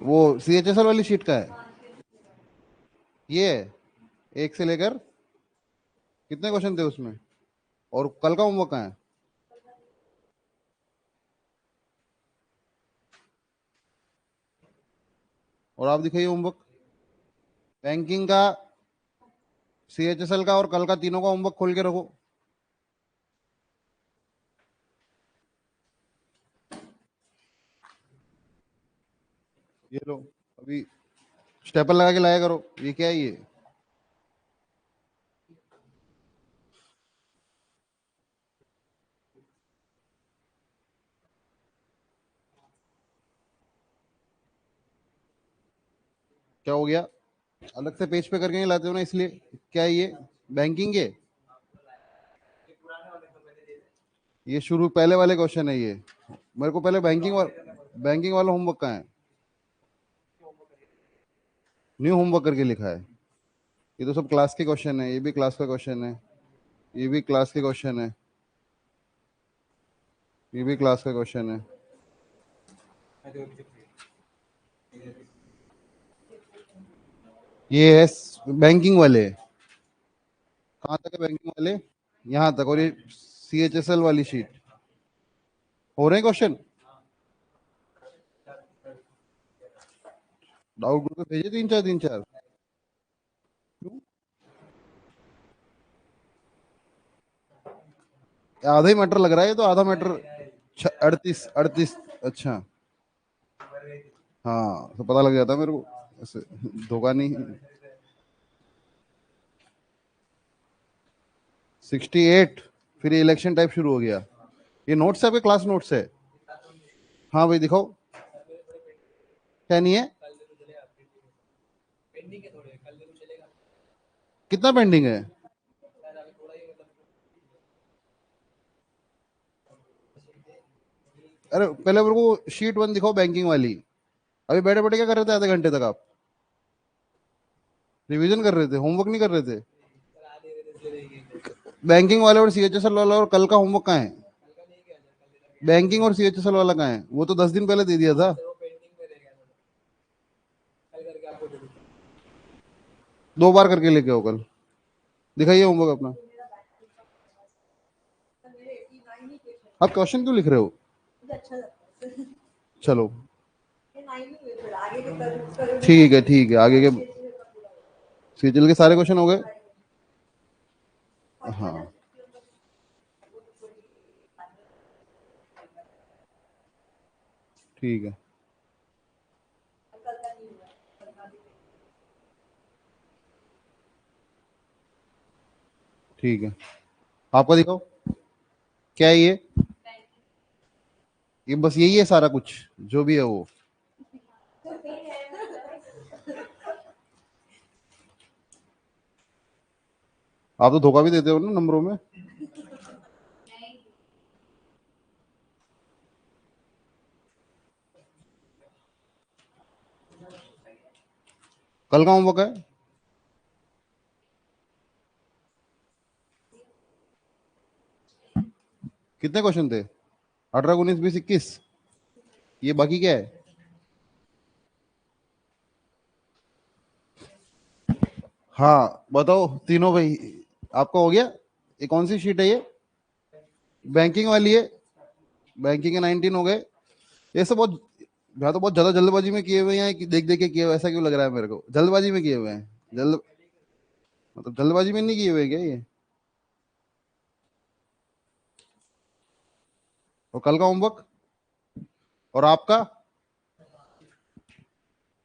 वो CHSL वाली sheet का है ये। एक से लेकर कितने क्वेश्चन थे उसमें? और कल का होमवर्क कहाँ है? और आप दिखाइए होमवर्क, बैंकिंग का, CHSL का और कल का, तीनों का होमवर्क खोल के रखो। ये लो, अभी स्टेपल लगा के लाया करो। ये क्या है ये? क्या हो गया? अलग से पेज पे करके नहीं लाते हो ना, इसलिए। क्या है ये? बैंकिंग के ये शुरू पहले वाले क्वेश्चन है ये। मेरे को पहले बैंकिंग वाला होमवर्क कहाँ है? न्यू होमवर्क करके लिखा है। ये तो सब क्लास के क्वेश्चन है, ये भी क्लास का क्वेश्चन है, ये भी क्लास के क्वेश्चन है, ये भी क्लास का क्वेश्चन है। ये है बैंकिंग वाले। कहाँ तक है बैंकिंग वाले? यहाँ तक। और ये CHSL वाली शीट। हो रहे हैं क्वेश्चन? डाउट ग्रुप पे भेजे तीन चार, तीन चार। क्यों? आधा ही मैटर लग रहा है ये तो, आधा मैटर। 38 38। अच्छा। हाँ तो पता लग जाता है मेरे को, ऐसे धोखा नहीं। 68। फिर ये इलेक्शन टाइप शुरू हो गया। ये नोट्स है आपके, क्लास नोट्स है? हाँ भाई दिखाओ। क्या नहीं है? कितना पेंडिंग है? अरे पहले मेरे को शीट 1 दिखाओ, बैंकिंग वाली। अभी बैठे बैठे क्या कर रहे थे आधे घंटे तक आप? रिवीजन कर रहे थे, होमवर्क नहीं कर रहे थे? बैंकिंग वाले और CHSL वाला और कल का होमवर्क कहाँ है? बैंकिंग और CHSL वाला कहाँ है? वो तो 10 दिन पहले दे दिया था। 2 बार करके लेके आओ कल। दिखाइए होमवर्क अपना। आप क्वेश्चन क्यों लिख रहे हो? चलो ठीक है, ठीक है, आगे के CHL के सारे क्वेश्चन हो गए। हाँ ठीक है, ठीक है। आपका दिखाओ। क्या है ये? ये बस यही है सारा कुछ, जो भी है वो? आप तो धोखा भी देते हो ना नंबरों में। कल का होमवर्क है? कितने क्वेश्चन थे? 18, 19, 20, 21। ये बाकी क्या है? हाँ बताओ तीनों भाई। आपका हो गया? ये कौन सी शीट है ये? बैंकिंग वाली है। बैंकिंग के 19 हो गए। ये सब बहुत, या तो बहुत ज्यादा जल्दबाजी में किए हुए हैं कि देख देख के किए हुए, ऐसा क्यों लग रहा है मेरे को? जल्दबाजी में किए हुए हैं? जल्द मतलब जल्दबाजी में नहीं किए हुए क्या ये? और कल का होमवर्क? और आपका?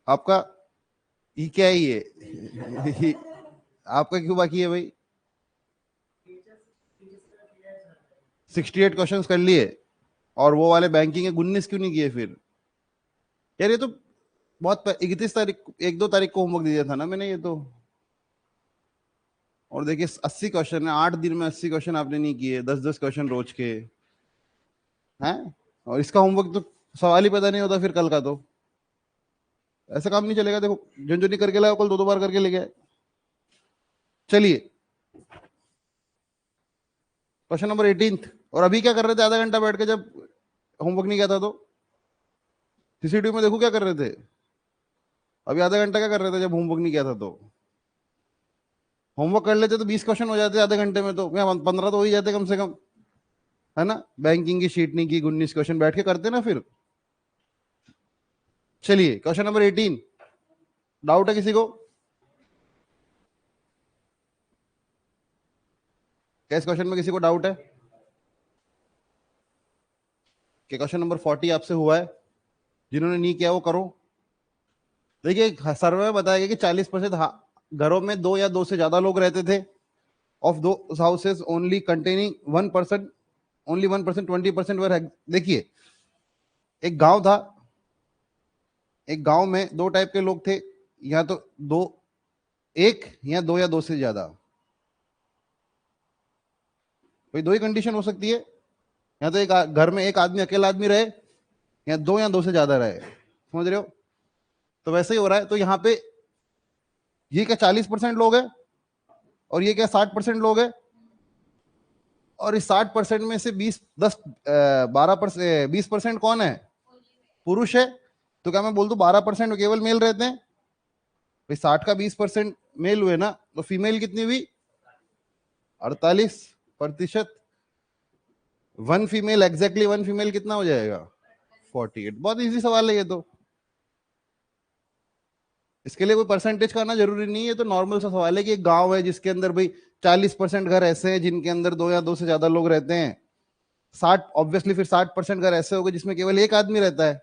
आपका ये क्या है ये? आपका क्यों बाकी है भाई? 68 क्वेश्चंस कर लिए। और वो वाले बैंकिंग के 19 क्यों नहीं किए फिर? यार ये तो बहुत 31 तारीख, 1-2 तारीख को होमवर्क दिया था ना मैंने ये तो। और देखिए 80 क्वेश्चन है, 8 दिन में 80 क्वेश्चन आपने नहीं किए, 10-10 क्वेश्चन रोज के हैं। और इसका होमवर्क तो सवाल ही पता नहीं होता फिर कल का तो। ऐसा काम नहीं चलेगा। देखो, जो जो नहीं करके लाया कल 2-2 बार करके ले गया। चलिए, क्वेश्चन नंबर 18। और अभी क्या कर रहे थे आधा घंटा बैठ के, जब होमवर्क नहीं किया था तो? CCTV में देखो क्या कर रहे थे। अभी आधा घंटा क्या कर रहे थे जब होमवर्क नहीं किया था? तो होमवर्क कर लेते तो 20 क्वेश्चन हो जाते आधे घंटे में, तो क्या 15 तो हो ही जाते कम से कम, है ना? बैंकिंग की शीट नहीं की, 19 क्वेश्चन बैठ के करते ना फिर। चलिए क्वेश्चन नंबर 18, डाउट है किसी को? क्या इस क्वेश्चन में किसी को डाउट है? कि क्वेश्चन नंबर 40 आपसे हुआ है, जिन्होंने नहीं किया वो करो। देखिए सर्वे में बताया गया कि 40% घरों में दो या दो से ज्यादा लोग रहते थे। ऑफ दो हाउसेस ओनली कंटेनिंग 1%, ओनली 1%, 20% वर। देखिए एक गांव था, एक गांव में दो टाइप के लोग थे, या तो दो, एक या दो या दो से ज्यादा। कोई दो ही कंडीशन हो सकती है, या तो एक घर में एक आदमी अकेला आदमी रहे, या दो या दो से ज्यादा रहे। समझ रहे हो? तो वैसे ही हो रहा है। तो यहाँ पे ये क्या 40% लोग हैं, और ये क्या 60% लोग हैं, और इस 60% में से 20% कौन है? पुरुष है। तो क्या मैं बोल दूं 12% केवल मेल रहते हैं? भाई 60 का 20% मेल हुए ना, तो फीमेल कितनी हुई? 48%। One female, exactly one female कितना हो जाएगा? 48। बहुत इजी सवाल है ये तो, इसके लिए कोई परसेंटेज करना जरूरी नहीं है। तो नॉर्मल सा सवाल है कि एक गांव है जिसके अंदर भाई 40% घर ऐसे हैं जिनके अंदर दो या दो से ज्यादा लोग रहते हैं। 60 ऑब्वियसली, फिर 60% घर ऐसे हो गए जिसमें केवल एक आदमी रहता है,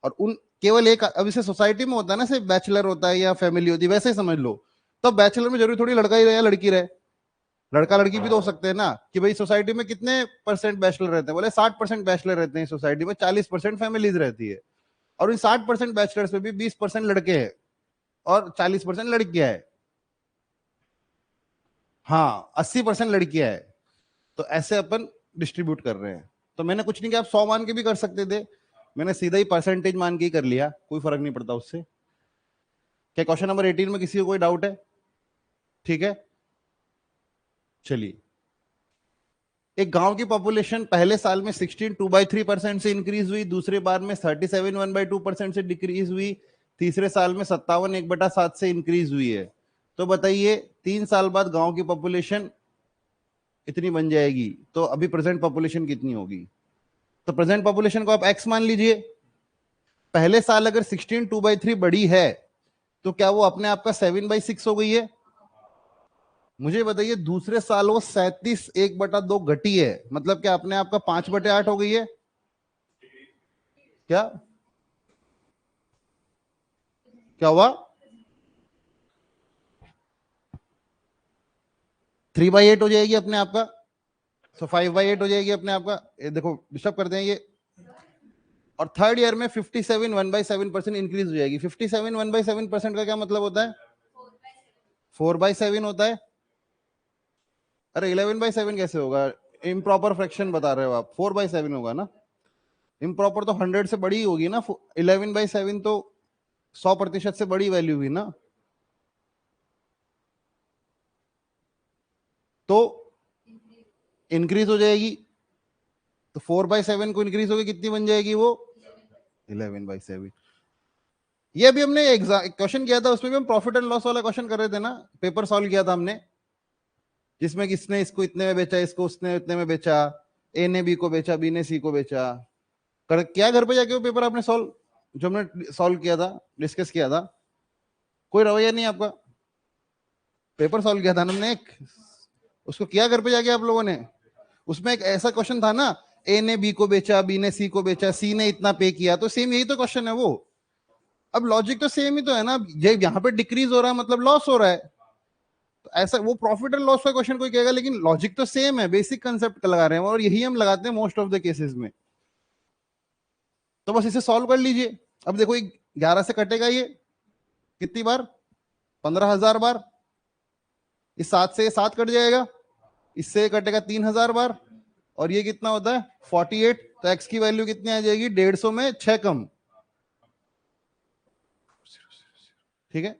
और उन केवल एक, अब इसे सोसाइटी में होता है ना, सिर्फ बैचलर होता है या फैमिली होती है, वैसे ही समझ लो। तो बैचलर में जरूरी थोड़ी लड़का ही रहे या लड़की रहे, लड़का लड़की भी तो हो सकते हैं ना। कि भाई सोसाइटी में कितने परसेंट बैचलर रहते हैं? बोले 60% बैचलर रहते हैं सोसाइटी में, 40% फैमिलीज रहती है। और इन 60% बैचलर्स में भी 20% लड़के हैं और 40% लड़कियां है। हाँ 80% लड़कियां है। तो ऐसे अपन डिस्ट्रीब्यूट कर रहे हैं। तो मैंने कुछ नहीं किया, आप 100 मान के भी कर सकते थे, मैंने सीधा ही परसेंटेज मान के ही कर लिया, कोई फर्क नहीं पड़ता उससे। क्या क्वेश्चन नंबर 18 में किसी को कोई डाउट है? ठीक है, चलिए। एक गांव की पॉपुलेशन पहले साल में 16 2/3% से इंक्रीज हुई, दूसरे बार में 37 1/2% से डिक्रीज हुई, तीसरे साल में 57 1/7 से इंक्रीज हुई है। तो बताइए 3 साल बाद गांव की पॉपुलेशन इतनी बन जाएगी, तो अभी प्रेजेंट पॉपुलेशन कितनी होगी? तो प्रेजेंट पॉपुलेशन को आप एक्स मान लीजिए। पहले साल अगर 16 2/3 बड़ी है, तो क्या वो अपने आप का 7/6 हो गई है? मुझे बताइए दूसरे साल वो 37 1/2 घटी है, मतलब क्या अपने आप का 5/8 हो गई है? क्या क्या हुआ? 3/8 हो जाएगी अपने आप का। तो 5/8 हो जाएगी अपने आप का। ये देखो डिस्टर्ब करते हैं ये। और थर्ड ईयर में 57 1/7% इंक्रीज हो जाएगी। 57 1/7% का क्या मतलब होता है? 4/7 होता है। अरे 11/7 कैसे होगा? इम्प्रॉपर फ्रैक्शन बता रहे हो आप, 4/7 होगा ना। इम्प्रॉपर तो 100 से बड़ी होगी ना। 11/7 तो 100% से बड़ी वैल्यू हुई ना। तो इंक्रीज हो जाएगी। तो 4/7 को इंक्रीज होगी, कितनी बन जाएगी वो? 11/7। ये भी हमने क्वेश्चन किया था, उसमें भी हम प्रॉफिट एंड लॉस वाला क्वेश्चन कर रहे थे ना, पेपर सॉल्व किया था हमने, जिसमें किसने इसको इतने में बेचा, इसको उसने इतने में बेचा, ए ने बी को बेचा, बी ने सी को बेचा। कर क्या घर पे जाके वो पेपर आपने सॉल्व, जो हमने सॉल्व किया था, डिस्कस किया था? कोई रवैया नहीं आपका। पेपर सॉल्व किया था ना हमने एक, उसको किया घर पे जाके आप लोगों ने? उसमें एक ऐसा क्वेश्चन था ना, ए ने बी को बेचा, बी ने सी को बेचा, सी ने इतना पे किया, तो सेम यही तो क्वेश्चन है वो। अब लॉजिक तो सेम ही तो है ना, ये यहाँ पे डिक्रीज हो रहा है मतलब लॉस हो रहा है। तो ऐसा वो प्रॉफिट एंड लॉस का क्वेश्चन कोई कहेगा, लेकिन लॉजिक तो सेम है, बेसिक कंसेप्ट लगा रहे हैं, और यही हम लगाते हैं मोस्ट ऑफ द केसेस में। तो बस इसे सॉल्व कर लीजिए। अब देखो 11 से कटेगा ये कितनी बार? 15,000 बार। इस 7 से 7 कट जाएगा, इससे कटेगा 3,000 बार। और ये कितना होता है? 48। तो एक्स की वैल्यू कितनी आ जाएगी? 150 में 6 कम। ठीक है।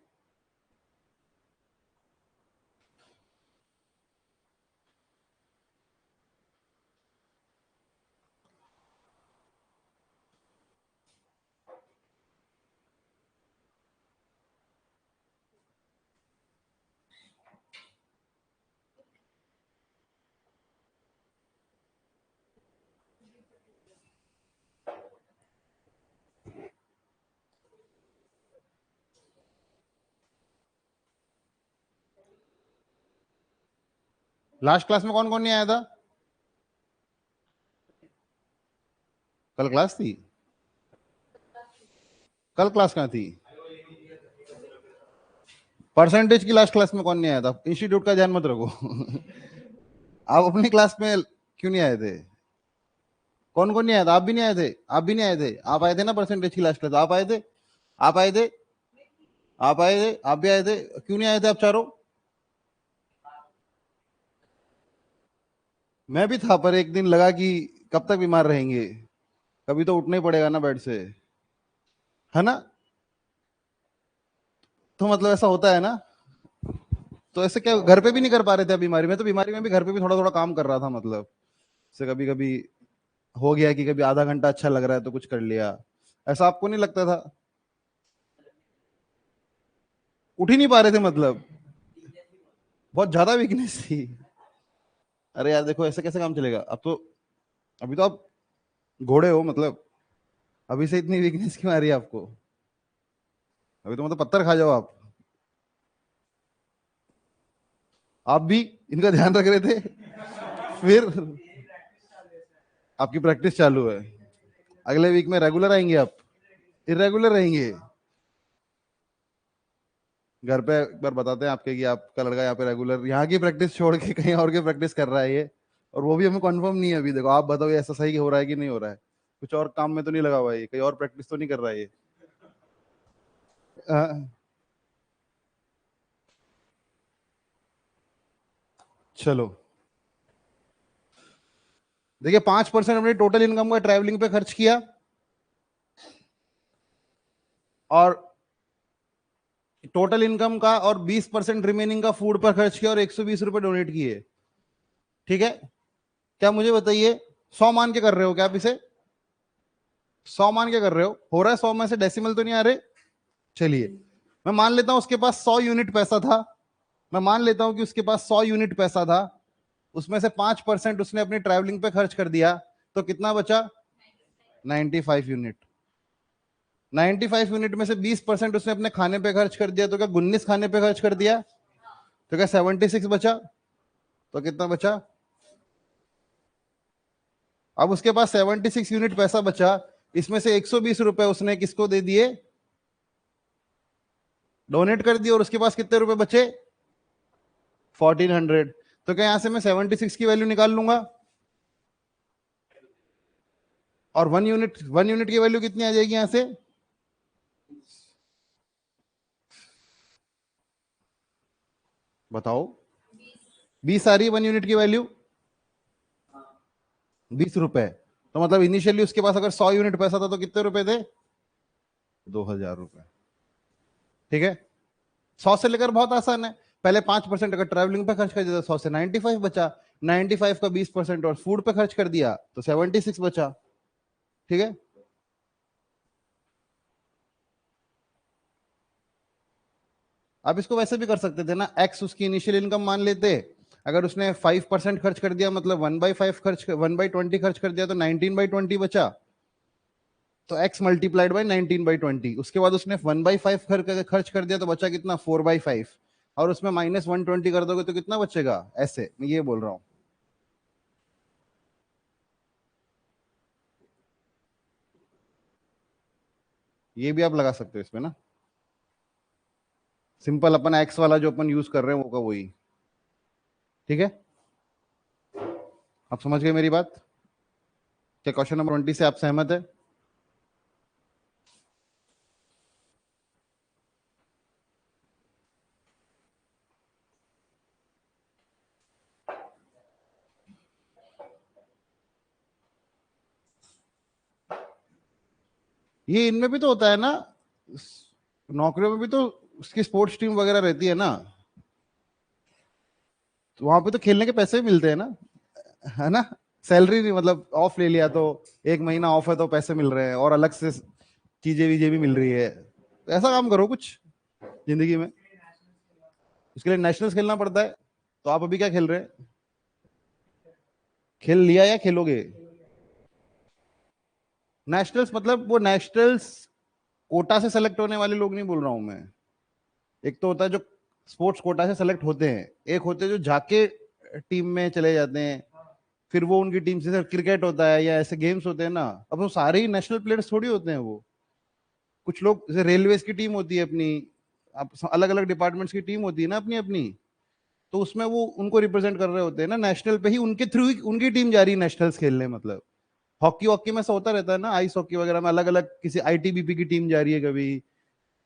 लास्ट क्लास में कौन कौन नहीं आया था? कल क्लास थी? कल क्लास कहाँ थी? परसेंटेज की लास्ट क्लास में कौन नहीं आया था? इंस्टीट्यूट का ध्यान मत रखो। आप अपनी क्लास में क्यों नहीं आए थे? कौन कौन नहीं आया था? आप भी नहीं आए थे? आप भी नहीं आए थे? आप आए थे ना परसेंटेज की लास्ट क्लास? आप आए थे? आप आए थे? आप आए थे? आप भी आए थे? क्यों नहीं आए थे आप चारों? मैं भी था, पर एक दिन लगा कि कब तक बीमार रहेंगे, कभी तो उठना ही पड़ेगा ना बेड से, है ना? तो मतलब ऐसा होता है ना। तो ऐसे क्या घर पे भी नहीं कर पा रहे थे आप बीमारी में? तो बीमारी में भी घर पे भी थोड़ा थोड़ा काम कर रहा था, मतलब से कभी कभी हो गया कि कभी आधा घंटा अच्छा लग रहा है तो कुछ कर लिया। ऐसा आपको नहीं लगता था? उठ ही नहीं पा रहे थे मतलब? बहुत ज्यादा वीकनेस थी? अरे यार देखो, ऐसे कैसे काम चलेगा? अब तो, अभी तो आप घोड़े हो मतलब, अभी से इतनी वीकनेस क्यों आ रही है आपको? अभी तो मतलब पत्थर खा जाओ आप। आप भी इनका ध्यान रख रहे थे? फिर आपकी प्रैक्टिस चालू है? अगले वीक में रेगुलर आएंगे आप? इरेगुलर रहेंगे? घर पे एक बार बताते हैं आपके कि आपका लड़का यहाँ पे रेगुलर यहाँ की प्रैक्टिस छोड़ के कहीं और की प्रैक्टिस कर रहा है ये, और वो भी हमें कंफर्म नहीं है अभी। देखो आप बताओ, ये ऐसा सही हो रहा है कि नहीं हो रहा है? कुछ और काम में तो नहीं लगा हुआ है ये? कहीं और प्रैक्टिस तो नहीं कर रहा है ये? अ, चलो, देखिए 5% अपनी टोटल इनकम का ट्रैवलिंग पे खर्च किया, और टोटल इनकम का और 20% रिमेनिंग का फूड पर खर्च किया, और 120 रुपए डोनेट किए। ठीक है? क्या मुझे बताइए, 100 मान के कर रहे हो क्या आप इसे? 100 मान के कर रहे हो रहा है? 100 में से डेसिमल तो नहीं आ रहे? चलिए, मैं मान लेता हूं उसके पास 100 यूनिट पैसा था। मैं मान लेता हूं कि उसके पास 100 यूनिट पैसा था, उसमें से 5% उसने अपनी ट्रैवलिंग पे खर्च कर दिया, तो कितना बचा? 95 यूनिट। 95 यूनिट में से 20% उसने अपने खाने पे खर्च कर दिया, तो क्या 19 खाने पे खर्च कर दिया? तो क्या 76 बचा? तो कितना बचा? अब उसके पास 76 यूनिट पैसा बचा, इसमें से 120 रुपए उसने किसको दे दिए? डोनेट कर दिए, और उसके पास कितने रुपए बचे? 1400। तो क्या यहां से मैं 76 की वैल्यू निकाल लूंगा? और 1 यूनिट की वैल्यू कितनी आ जाएगी यहां से? बताओ। 20 आ रही है 1 यूनिट की वैल्यू? 20 रुपए। तो मतलब इनिशियली उसके पास अगर 100 यूनिट पैसा था तो कितने रुपए थे? 2000 रुपए। ठीक है? 100 से लेकर बहुत आसान है। पहले 5% अगर ट्रैवलिंग पे खर्च कर दिया तो 100 से 95 बचा। 95 का 20% और फूड पे खर्च कर दिया तो 76 बचा। ठीक है? आप इसको वैसे भी कर सकते थे ना, एक्स उसकी इनिशियल इनकम मान लेते। अगर उसने 5% खर्च कर दिया, मतलब 1/5 खर्च, 1/20 खर्च कर दिया, तो 19/20 बचा। तो x मल्टीप्लाइड बाई 19/20। उसके बाद उसने 1/5 खर्च कर दिया, तो बचा कितना? 4/5। और उसमें -120 कर दोगे तो कितना बचेगा? ऐसे मैं ये बोल रहा हूं। ये भी आप लगा सकते हो इसमें ना, सिंपल अपन एक्स वाला जो अपन यूज कर रहे हैं वो का वही। ठीक है? आप समझ गए मेरी बात? क्या क्वेश्चन नंबर 20 से आप सहमत है? ये इनमें भी तो होता है ना, नौकरियों में भी तो उसकी स्पोर्ट्स टीम वगैरह रहती है ना, तो वहां पे तो खेलने के पैसे भी मिलते हैं ना, है ना? सैलरी नहीं, मतलब ऑफ ले लिया तो 1 महीना ऑफ है तो पैसे मिल रहे हैं, और अलग से चीजें वीजें भी मिल रही है। तो ऐसा काम करो कुछ जिंदगी में। उसके लिए नेशनल्स खेलना पड़ता है। तो आप अभी क्या खेल रहे हैं? खेल लिया या खेलोगे? नेशनल्स मतलब वो नेशनल्स कोटा से सेलेक्ट होने वाले लोग नहीं बोल रहा हूं मैं। एक तो होता है जो स्पोर्ट्स कोटा से सेलेक्ट होते हैं, एक होते हैं जो जाके टीम में चले जाते हैं, फिर वो उनकी टीम से, सर क्रिकेट होता है या ऐसे गेम्स होते हैं ना, अब वो सारे ही नेशनल प्लेयर्स थोड़ी होते हैं। वो कुछ लोग, जैसे रेलवेज की टीम होती है अपनी, आप अलग अलग डिपार्टमेंट्स की टीम होती है ना अपनी अपनी, तो उसमें वो उनको रिप्रेजेंट कर रहे होते हैं ना नेशनल पे ही, उनके थ्रू ही उनकी टीम जा रही है नेशनल्स खेलने। मतलब हॉकी वॉकी में ऐसा होता रहता है ना, आइस हॉकी वगैरह में अलग अलग किसी आईटीबीपी की टीम जा रही है, कभी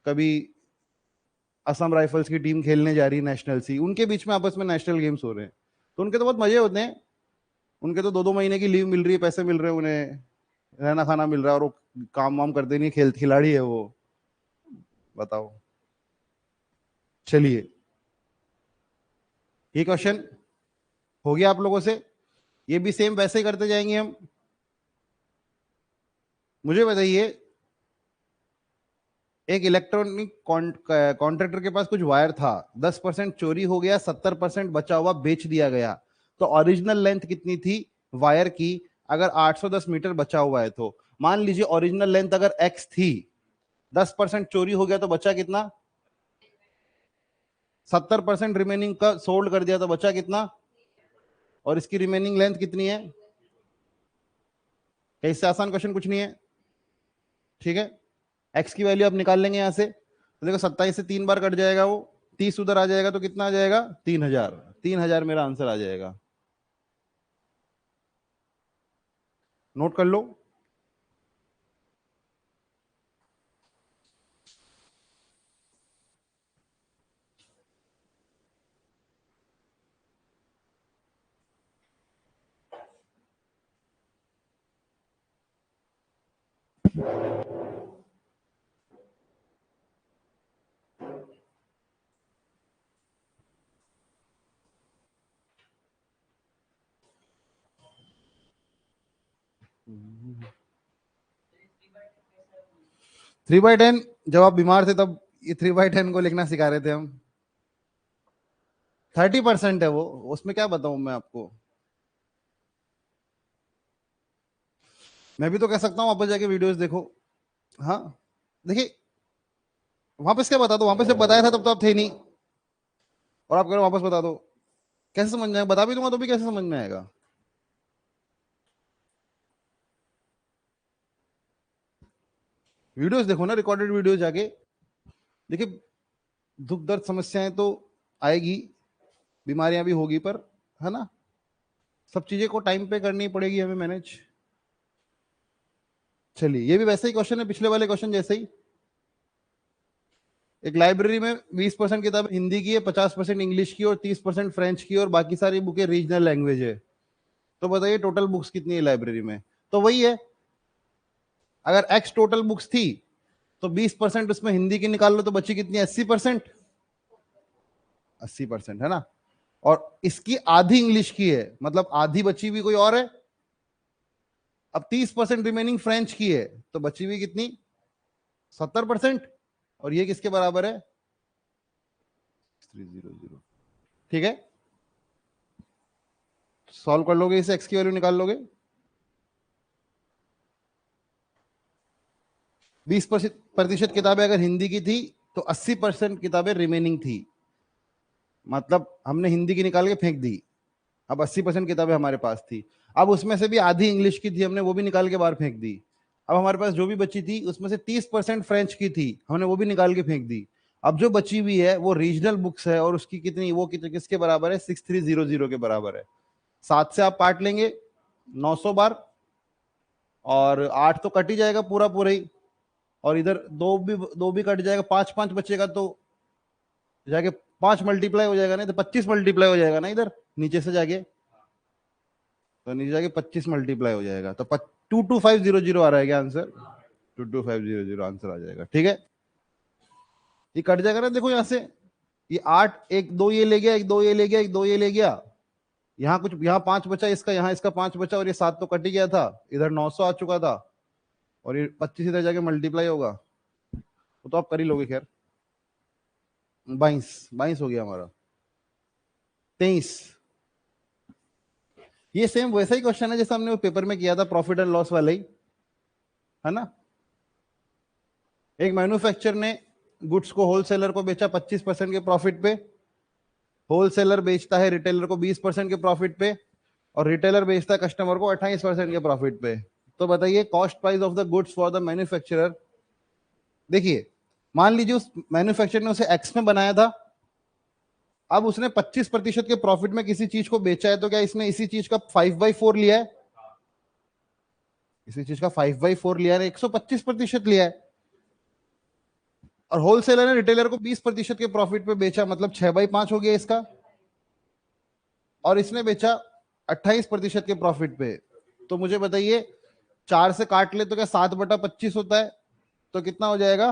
कभी असम राइफल्स की टीम खेलने जा रही है नेशनल सी, उनके बीच में आपस में नेशनल गेम्स हो रहे हैं, तो उनके तो बहुत मजे होते हैं। उनके तो 2-2 महीने की लीव मिल रही है, पैसे मिल रहे हैं उन्हें, रहना खाना मिल रहा है, और वो काम वाम करते नहीं, खेल खिलाड़ी है वो। बताओ। चलिए, ये क्वेश्चन हो गया आप लोगों से, ये भी सेम वैसे ही करते जाएंगे हम। मुझे बताइए, एक इलेक्ट्रॉनिक कॉन्ट्रैक्टर के पास कुछ वायर था, 10% चोरी हो गया, 70% बचा हुआ बेच दिया गया, तो ओरिजिनल लेंथ कितनी थी वायर की, अगर 810 मीटर बचा हुआ है तो? मान लीजिए ओरिजिनल लेंथ अगर x थी, 10% चोरी हो गया तो बचा कितना, 70% रिमेनिंग का सोल्ड कर दिया तो बचा कितना, और इसकी रिमेनिंग लेंथ कितनी है? क्या इससे आसान क्वेश्चन कुछ नहीं है? ठीक है, एक्स की वैल्यू आप निकाल लेंगे यहां से, तो देखो 27 से 3 बार कट जाएगा, वो 30 उधर आ जाएगा, तो कितना आ जाएगा? 3000। 3000 मेरा आंसर आ जाएगा, नोट कर लो। थ्री बाई टेन, जब आप बीमार थे तब ये 3/10 को लिखना सिखा रहे थे हम। 30% है वो, उसमें क्या बताऊं मैं आपको। मैं भी तो कह सकता हूँ वापस जाके वीडियोस देखो। हाँ, देखिए, वापस क्या बता दो, वापस जब बताया था तब तो आप थे नहीं, और आप कह रहे हो वापस बता दो, कैसे समझ में आएगा? बता भी दूंगा तो भी कैसे समझ में आएगा? वीडियोस देखो ना, रिकॉर्डेड वीडियोस जाके। देखिए, दुख दर्द समस्याएं तो आएगी, बीमारियां भी होगी, पर है ना, सब चीजें को टाइम पे करनी पड़ेगी हमें मैनेज। चलिए, ये भी वैसे ही क्वेश्चन है, पिछले वाले क्वेश्चन जैसे ही। एक लाइब्रेरी में 20% किताब हिंदी की है, 50% इंग्लिश की और 30% फ्रेंच की, और बाकी सारी बुकें रीजनल लैंग्वेज है, तो बताइए टोटल बुक्स कितनी है लाइब्रेरी में? तो वही है, अगर एक्स टोटल बुक्स थी, तो 20% उसमें हिंदी की निकाल लो, तो बची कितनी? 80%। 80% है ना, और इसकी आधी इंग्लिश की है, मतलब आधी बची हुई कोई और है। अब 30% रिमेनिंग फ्रेंच की है, तो बची हुई कितनी? 70%। और ये किसके बराबर है? 300। ठीक है, सॉल्व कर लोगे इसे, एक्स की वैल्यू निकाल लोगे। 20% किताबें अगर हिंदी की थी, तो 80% किताबें रिमेनिंग थी, मतलब हमने हिंदी की निकाल के फेंक दी, अब 80% किताबें हमारे पास थी। अब उसमें से भी आधी इंग्लिश की थी, हमने वो भी निकाल के बाहर फेंक दी। अब हमारे पास जो भी बची थी, उसमें से 30% फ्रेंच की थी, हमने वो भी निकाल के फेंक दी। अब जो बची हुई है वो रीजनल बुक्स है, और उसकी कितनी, वो किसके बराबर है? 6300 के बराबर है। 7 से आप काट लेंगे 900 बार, और 8 तो कट ही जाएगा पूरा पूरा ही, और इधर दो भी कट जाएगा, 5 5 बचेगा, तो जाके 5 मल्टीप्लाई हो जाएगा, नहीं तो 25 मल्टीप्लाई हो जाएगा ना इधर नीचे से जाके, तो नीचे जाके 25 मल्टीप्लाई हो जाएगा, तो 22500 आ रहा है क्या आंसर? 22500 आंसर आ जाएगा। ठीक है, ये कट जाएगा ना, देखो यहां से, ये 8, एक दो ये ले गया, एक दो ये ले गया, एक दो ये ले गया, यहाँ कुछ, यहाँ 5 बचा, इसका यहाँ इसका 5 बचा, और ये 7 तो कट ही गया था, इधर 900 आ चुका था, और ये 25 इधर जाके मल्टीप्लाई होगा, वो तो आप कर ही लोगे खैर। 22 हो गया हमारा, 23। ये सेम वैसा ही क्वेश्चन है जैसा हमने वो पेपर में किया था, प्रॉफिट एंड लॉस वाला ही, है ना। एक मैन्युफैक्चर ने गुड्स को होलसेलर को बेचा 25% के प्रॉफिट पे, होलसेलर बेचता है रिटेलर को 20% के प्रॉफिट पे, और रिटेलर बेचता है कस्टमर को 28% के प्रॉफिट पे। तो बताइए cost price of the goods for the manufacturer. देखिए, मान लीजिए उस मैन्युफैक्चरर ने उसे एक्स में बनाया था, अब उसने 25% के प्रॉफिट में किसी चीज को बेचा है, तो क्या इसने इसी चीज का 5/4 लिया है? इसी चीज का 5/4 लिया है, 125% लिया है। और होलसेलर ने रिटेलर को 20% के प्रॉफिट पे बेचा, मतलब 6/5 हो गया इसका, और इसने बेचा 28% के प्रॉफिट पे। तो मुझे बताइए, 4 से काट ले तो क्या 7/25 होता है? तो कितना हो जाएगा?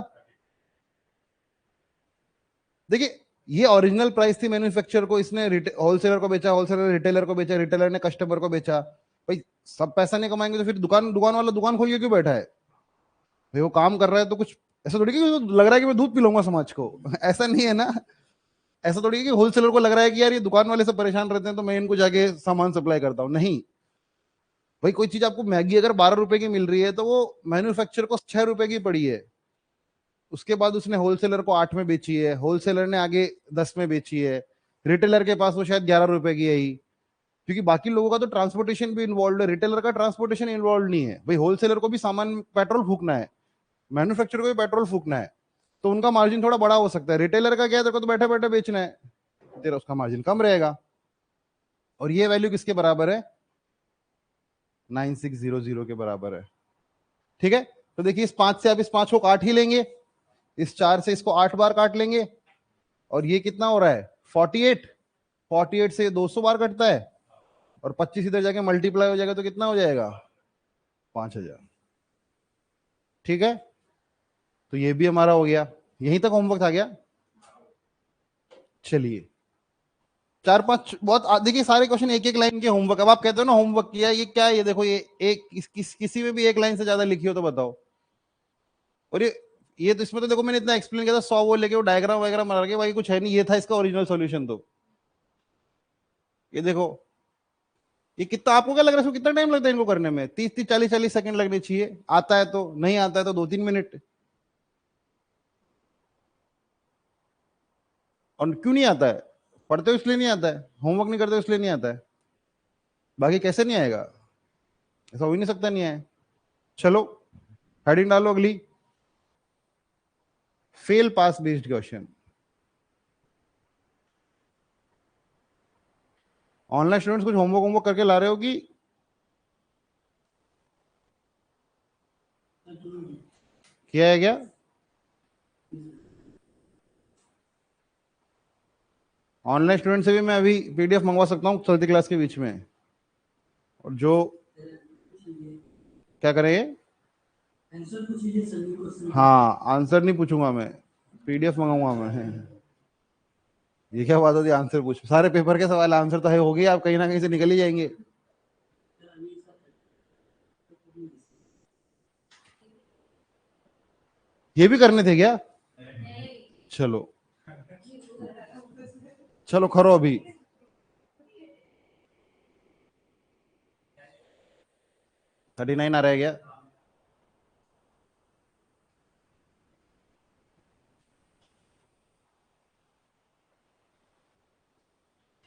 देखिए, ये ओरिजिनल प्राइस थी मैन्युफैक्चरर को, इसने होलसेलर को बेचा, होलसेलर रिटेलर को बेचा, रिटेलर ने कस्टमर को बेचा। भाई सब पैसा नहीं कमाएंगे तो फिर दुकान दुकान वाला दुकान खोल के क्यों बैठा है? भाई वो काम कर रहा है तो कुछ ऐसा थोड़ी कि उसको लग रहा है कि मैं दूध पिलाऊंगा समाज को। ऐसा नहीं है ना। ऐसा थोड़ी है कि होलसेलर को लग रहा है कि यार ये दुकान वाले से परेशान रहते हैं तो मैं इनको जाके सामान सप्लाई करता हूँ। नहीं भाई, कोई चीज आपको मैगी अगर 12 रुपए की मिल रही है तो वो मैन्युफैक्चर को 6 रुपए की पड़ी है, उसके बाद उसने होलसेलर को 8 में बेची है, होलसेलर ने आगे 10 में बेची है, रिटेलर के पास वो शायद 11 रुपए की है ही, क्योंकि बाकी लोगों का तो ट्रांसपोर्टेशन भी इन्वॉल्व है, रिटेलर का ट्रांसपोर्टेशन इन्वॉल्व नहीं है। भाई होलसेलर को भी सामान पेट्रोल फूकना है, मैन्युफैक्चरर को भी पेट्रोल फूकना है, तो उनका मार्जिन थोड़ा बड़ा हो सकता है। रिटेलर का क्या है, तेरे को तो बैठे बैठे बेचना है, तेरा उसका मार्जिन कम रहेगा। और ये वैल्यू किसके बराबर है? 9600 के बराबर है। ठीक है, तो देखिए इस 5 से आप इस 5 को काट ही लेंगे, इस 4 से इसको 8 बार काट लेंगे, और ये कितना हो रहा है? 48। 48 से 200 बार कटता है, और 25 इधर जाके मल्टीप्लाई हो जाएगा तो कितना हो जाएगा? 5000। ठीक है, तो ये भी हमारा हो गया। यहीं तक होमवर्क था क्या? चलिए, 4-5 बहुत देखिए सारे क्वेश्चन एक एक लाइन के होमवर्क। अब आप कहते हो ना होमवर्क किया, ये क्या है? ये देखो, ये एक किसी में भी एक लाइन से ज्यादा लिखी हो तो बताओ। और ये तो इसमें तो देखो मैंने इतना एक्सप्लेन किया था, 100 वो लेके वो डायग्राम वगैरह बना के, बाकी कुछ है नहीं, ये था इसका ओरिजिनल सॉल्यूशन। तो ये देखो, ये कितना आपको क्या लग रहा है, इसको कितना टाइम लगता है इनको करने में? 30-40 सेकंड लगने चाहिए, आता है तो, नहीं आता है तो 2-3 मिनट। और क्यों नहीं आता है? पढ़ते हो इसलिए नहीं आता है, होमवर्क नहीं करते हो इसलिए नहीं आता है, बाकी कैसे नहीं आएगा? ऐसा हो ही नहीं सकता नहीं आए। चलो, हेडिंग डालो अगली, fail pass based question. Online students कुछ होमवर्क होमवर्क करके ला रहे हो कि किया है क्या? ऑनलाइन स्टूडेंट से भी मैं अभी पीडीएफ मंगवा सकता हूँ चलती क्लास के बीच में। और जो क्या करेंगे? हाँ, आंसर नहीं पूछूंगा मैं, पीडीएफ मंगाऊंगा मैं। ये क्या बात होती है आंसर पूछ? सारे पेपर के सवाल आंसर तो है, हो गई, आप कहीं ना कहीं से निकल ही जाएंगे। ये भी करने थे क्या? चलो चलो करो अभी। थर्टी नाइन आ रहा है क्या?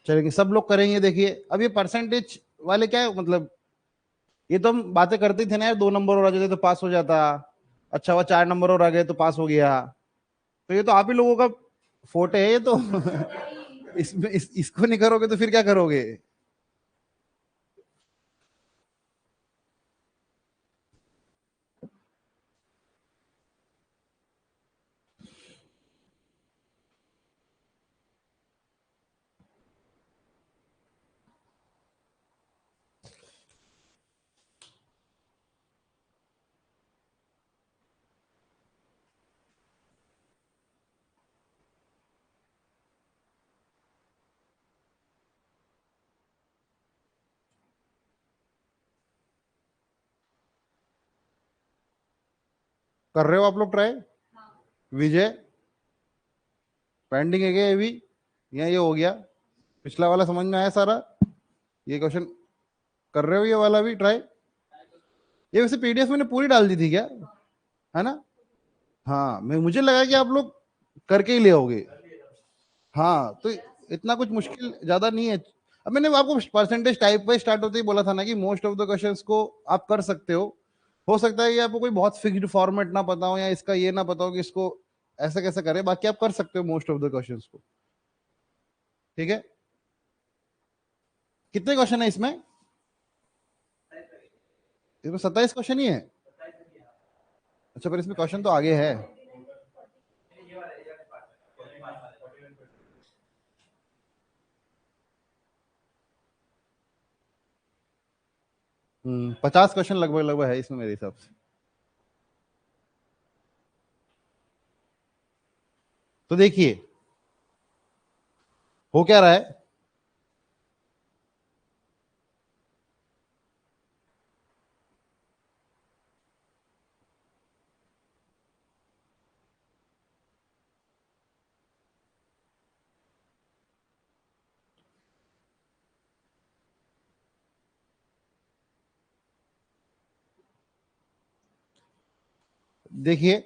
चलेंगे, सब लोग करेंगे। देखिए अब ये परसेंटेज वाले क्या है, मतलब ये तो हम बातें करते थे ना यार, 2 नंबर और आ जाते तो पास हो जाता, अच्छा हुआ 4 नंबर और आ गए तो पास हो गया। तो ये तो आप ही लोगों का फोटे है ये तो। इसमें इसको नहीं करोगे तो फिर क्या करोगे? कर रहे हो आप लोग ट्राई? विजय, पेंडिंग है क्या ये भी, या ये हो गया? पिछला वाला समझ में आया सारा? ये क्वेश्चन कर रहे हो ये वाला भी ट्राई? ये वैसे पीडीएफ मैंने पूरी डाल दी थी क्या, है ना? हाँ, मैं मुझे लगा कि आप लोग करके ही ले आओगे। हाँ तो इतना कुछ मुश्किल ज्यादा नहीं है। अब मैंने आपको परसेंटेज टाइप वाइज स्टार्ट होते ही बोला था ना कि मोस्ट ऑफ द क्वेश्चंस को आप कर सकते हो सकता है कि आपको कोई बहुत फिक्स्ड फॉर्मेट ना पता हो या इसका ये ना पता हो कि इसको ऐसे कैसे करें, बाकी आप कर सकते हो मोस्ट ऑफ द क्वेश्चंस को। ठीक है, कितने क्वेश्चन है इसमें? इसमें 27 क्वेश्चन ही है। अच्छा, पर इसमें क्वेश्चन तो आगे है। हम्म, 50 क्वेश्चन लगभग लगभग है इसमें मेरे हिसाब से। तो देखिए हो क्या रहा है। देखिए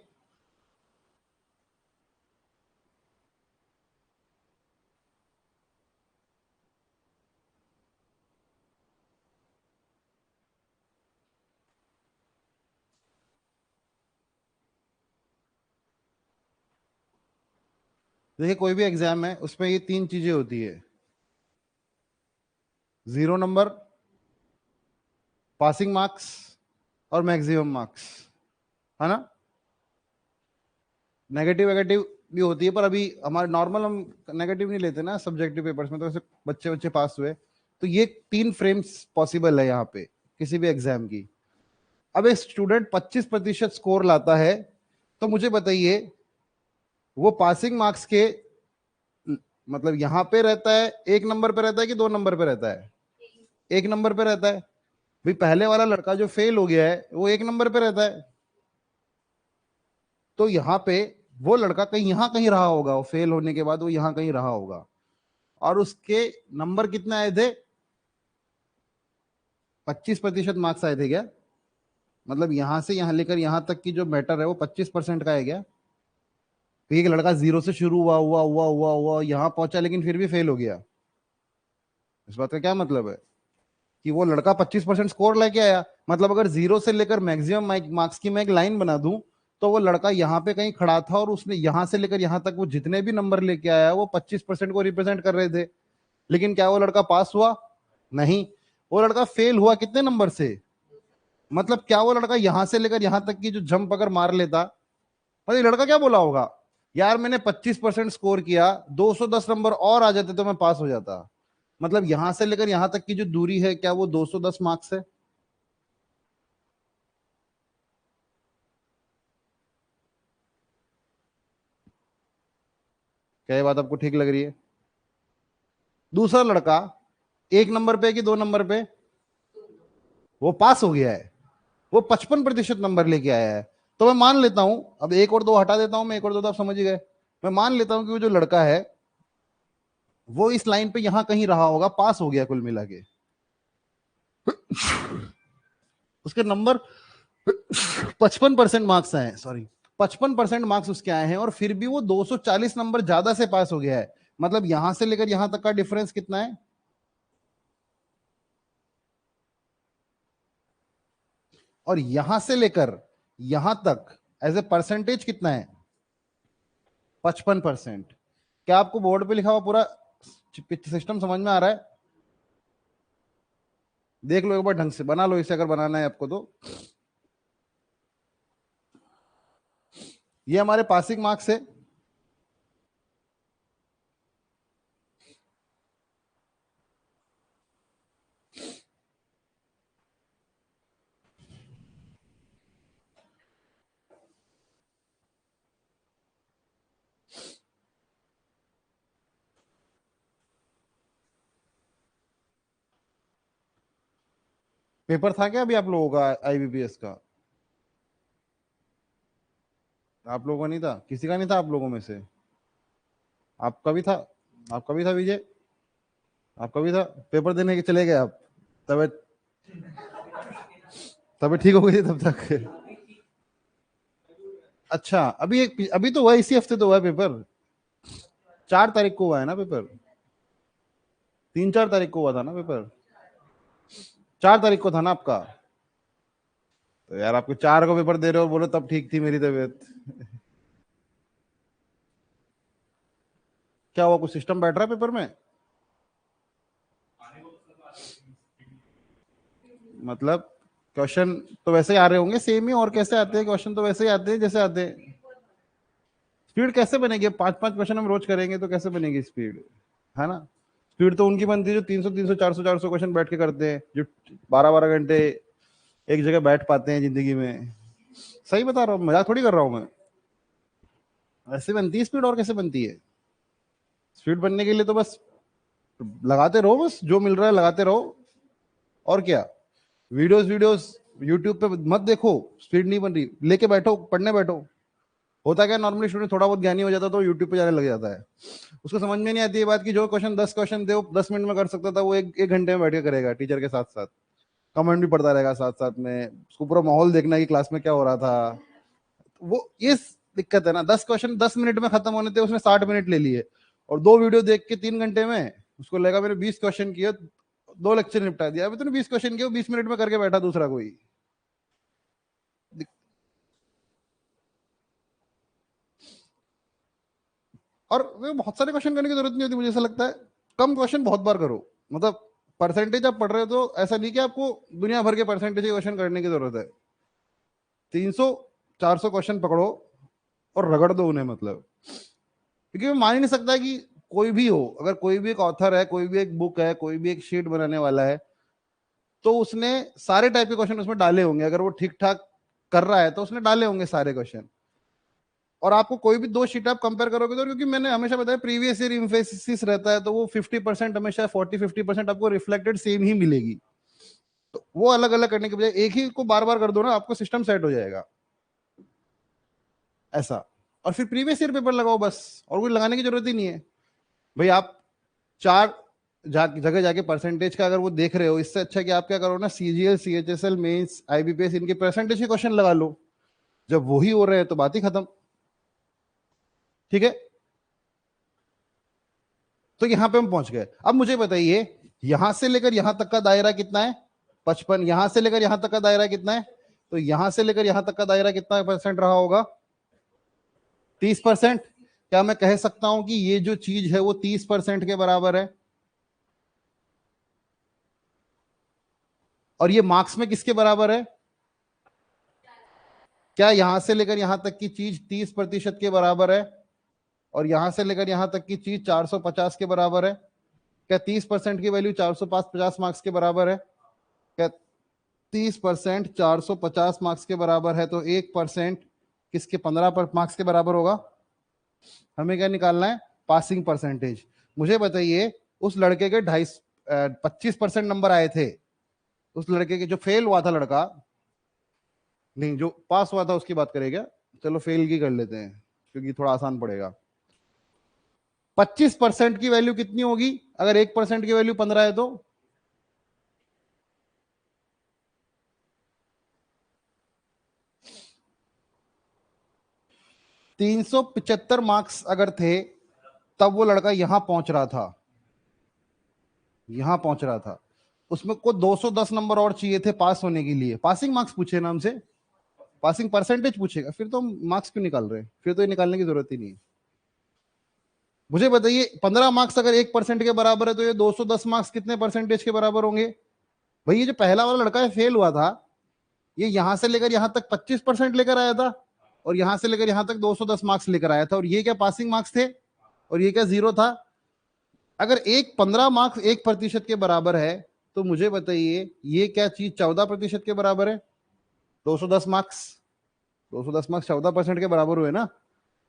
देखिए कोई भी एग्जाम है उसमें ये तीन चीजें होती है: 0 नंबर, पासिंग मार्क्स और मैक्सिमम मार्क्स, है ना। नेगेटिव वेगेटिव भी होती है, पर अभी हमारे नॉर्मल हम नेगेटिव नहीं लेते ना सब्जेक्टिव पेपर्स में, तो ऐसे बच्चे बच्चे पास हुए। तो ये तीन फ्रेम्स पॉसिबल है यहाँ पे किसी भी एग्जाम की। अब एक स्टूडेंट 25% स्कोर लाता है, तो मुझे बताइए वो पासिंग मार्क्स के मतलब यहाँ पे रहता है, 1 नंबर पे रहता है कि 2 नंबर पे रहता है? 1 नंबर पे रहता है। भाई पहले वाला लड़का जो फेल हो गया है वो 1 नंबर पे रहता है। तो यहाँ पे वो लड़का कहीं यहाँ कहीं रहा होगा, वो फेल होने के बाद वो यहाँ कहीं रहा होगा, और उसके नंबर कितने आए थे? 25% मार्क्स आए थे क्या? मतलब यहां से यहां लेकर यहां तक की जो मैटर है वो 25% का है क्या? तो एक लड़का 0 से शुरू हुआ हुआ हुआ हुआ हुआ यहां पहुंचा लेकिन फिर भी फेल हो गया। इस बात का क्या मतलब है? कि वो लड़का 25% स्कोर लेके आया, मतलब अगर 0 से लेकर मैक्सिमम मार्क्स की मैं एक लाइन बना दूं, तो वो लड़का यहाँ पे कहीं खड़ा था और उसने यहां से लेकर यहां तक वो जितने भी नंबर लेके आया वो 25% को रिप्रेजेंट कर रहे थे। लेकिन क्या वो लड़का पास हुआ? नहीं। वो लड़का फेल हुआ कितने नंबर से? मतलब क्या वो लड़का यहां से लेकर यहां तक की जो जंप अगर मार लेता, मतलब ये लड़का क्या बोला होगा, यार मैंने 25% स्कोर किया, 210 नंबर और आ जाते तो मैं पास हो जाता। मतलब यहां से लेकर यहां तक की जो दूरी है क्या वो 210 मार्क्स है? क्या ये बात आपको ठीक लग रही है? दूसरा लड़का 1 नंबर पे कि 2 नंबर पे, वो पास हो गया है, वो 55% नंबर लेके आया है। तो मैं मान लेता हूं, अब एक और दो हटा देता हूं मैं, एक और दो तो आप समझ ही गए। मैं मान लेता हूं कि वो जो लड़का है वो इस लाइन पे यहां कहीं रहा होगा, पास हो गया कुल मिला के। उसके नंबर 55% मार्क्स आए, सॉरी 55% मार्क्स उसके आए हैं, और फिर भी वो 240 नंबर ज्यादा से पास हो गया है। मतलब यहां से लेकर यहां तक का डिफरेंस कितना है? और यहां से लेकर यहां तक एज ए परसेंटेज कितना है? 55%। क्या आपको बोर्ड पे लिखा हुआ पूरा सिस्टम समझ में आ रहा है? देख लो एक बार, ढंग से बना लो इसे अगर बनाना है आपको तो। ये हमारे पासिंग मार्क्स है। पेपर था क्या अभी आप लोगों का आईबीपीएस का? आप लोगों का नहीं था? किसी का नहीं था आप लोगों में से? आपका भी था? आपका भी था विजय? आपका भी था? पेपर देने के चले गए आप? तबीयत तबीयत ठीक हो गई थी तब तक? अच्छा, अभी तो हुआ, इसी हफ्ते तो हुआ है पेपर। 4 तारीख को हुआ है ना पेपर? 3-4 तारीख को हुआ था ना पेपर, 4 तारीख को था ना आपका। तो यार आपको 4 को पेपर दे रहे हो, बोलो तब ठीक थी मेरी तबीयत। क्या हुआ, कुछ सिस्टम बैठ रहा है पेपर में? मतलब क्वेश्चन तो वैसे ही आ रहे होंगे सेम ही, और कैसे आते हैं क्वेश्चन, तो वैसे ही आते हैं जैसे आते हैं। स्पीड कैसे बनेगी? 5-5 क्वेश्चन हम रोज करेंगे तो कैसे बनेगी स्पीड, है ना? स्पीड तो उनकी बनती है जो 300 400 क्वेश्चन बैठ के करते हैं, जो 12-12 घंटे एक जगह बैठ पाते हैं जिंदगी में। सही बता रहा हूँ, मजाक थोड़ी कर रहा हूँ मैं। ऐसे बनती है स्पीड, और कैसे बनती है? स्पीड बनने के लिए तो बस लगाते रहो, बस जो मिल रहा है लगाते रहो, और क्या। वीडियोस वीडियोस यूट्यूब पे मत देखो, स्पीड नहीं बन रही, लेके बैठो पढ़ने बैठो। होता क्या, नॉर्मली स्टूडेंट थोड़ा बहुत ज्ञानी हो जाता तो यूट्यूब पे जाने लग जाता है। उसको समझ में नहीं आती है बात की, जो क्वेश्चन 10 क्वेश्चन थे वो 10 मिनट में कर सकता था, वो एक घंटे में बैठ के करेगा टीचर के साथ साथ। कमेंट भी पढ़ता रहेगा साथ साथ में, उसको पूरा माहौल देखना है कि क्लास में क्या हो रहा था। वो ये दिक्कत है ना, 10 क्वेश्चन 10 मिनट में खत्म होने थे, उसने 60 मिनट ले लिए। और 2 वीडियो देख के 3 घंटे में उसको लगा मैंने 20 क्वेश्चन किए, 2 लेक्चर निपटा दिया। अभी तूने 20 क्वेश्चन किए, 20 मिनट में करके बैठा दूसरा कोई। और वे बहुत सारे क्वेश्चन करने की जरूरत नहीं होती, मुझे ऐसा लगता है। कम क्वेश्चन बहुत बार करो, मतलब परसेंटेज आप पढ़ रहे हो तो ऐसा नहीं कि आपको दुनिया भर के परसेंटेज के क्वेश्चन करने की जरूरत है। 300-400 क्वेश्चन पकड़ो और रगड़ दो उन्हें, मतलब। क्योंकि मैं मान ही नहीं सकता कि कोई भी हो, अगर कोई भी एक ऑथर है, कोई भी एक बुक है, कोई भी एक शीट बनाने वाला है, तो उसने सारे टाइप के क्वेश्चन उसमें डाले होंगे। अगर वो ठीक ठाक कर रहा है तो उसने डाले होंगे सारे क्वेश्चन। और आपको कोई भी 2 शीट आप कंपेयर करोगे तो, क्योंकि मैंने हमेशा बताया प्रीवियस ईयर इम्फेसिस रहता है, तो वो 50% हमेशा 40-50% आपको रिफ्लेक्टेड सेम ही मिलेगी। तो वो अलग अलग करने के बजाय एक ही को बार बार कर दो ना, आपको सिस्टम सेट हो जाएगा ऐसा। और फिर प्रीवियस ईयर पेपर लगाओ बस, और कोई लगाने की जरूरत ही नहीं है। भाई आप 4 जगह जाके परसेंटेज का अगर वो देख रहे हो, इससे अच्छा कि आप क्या करो ना, सीजीएल सीएचएसएल मेंस आईबीपीएस इनके परसेंटेज के क्वेश्चन लगा लो। जब वही हो रहे हैं तो बात ही खत्म। ठीक है, तो यहां पे हम पहुंच गए। अब मुझे बताइए, यहां से लेकर यहां तक का दायरा कितना है? 55। यहां से लेकर यहां तक का दायरा कितना है? तो यहां से लेकर यहां तक का दायरा कितना परसेंट रहा होगा? 30%। क्या मैं कह सकता हूं कि ये जो चीज है वो 30% के बराबर है? और ये मार्क्स में किसके बराबर है? क्या यहां से लेकर यहां तक की चीज 30% के बराबर है? और यहां से लेकर यहां तक की चीज 450 के बराबर है? क्या 30% की वैल्यू 450 मार्क्स के बराबर है? क्या 30% 450 मार्क्स के बराबर है? तो 1% किसके 15 मार्क्स के बराबर होगा? हमें क्या निकालना है? Passing percentage. मुझे बताइए, उस लड़के के 25% नंबर आए थे, उस लड़के के जो फेल हुआ था लड़का, नहीं जो पास हुआ था उसकी बात करेगा, चलो फेल की कर लेते हैं क्योंकि थोड़ा आसान पड़ेगा। 25% की वैल्यू कितनी होगी अगर 1% की वैल्यू 15 है तो? 375 मार्क्स अगर थे, तब वो लड़का यहां पहुंच रहा था, यहां पहुंच रहा था। उसमें को 210 नंबर और चाहिए थे पास होने के लिए। पासिंग मार्क्स पूछे ना हमसे, पासिंग परसेंटेज पूछेगा, फिर तो हम मार्क्स क्यों निकाल रहे हैं? फिर तो ये निकालने की जरूरत ही नहीं है। मुझे बताइए, 15 मार्क्स अगर 1% के बराबर है तो ये 210 मार्क्स कितने परसेंटेज के बराबर होंगे? भाई ये जो पहला वाला लड़का है फेल हुआ था, ये यहां से लेकर यहां तक 25% लेकर आया था, और यहां से लेकर यहां तक 210 मार्क्स लेकर आया था, और ये क्या पासिंग मार्क्स थे? और ये क्या जीरो था? अगर एक 15 मार्क्स 1% के बराबर है, तो मुझे बताइए ये क्या चीज 14% के बराबर है? 210 मार्क्स, 210 मार्क्स 14% के बराबर हुए ना।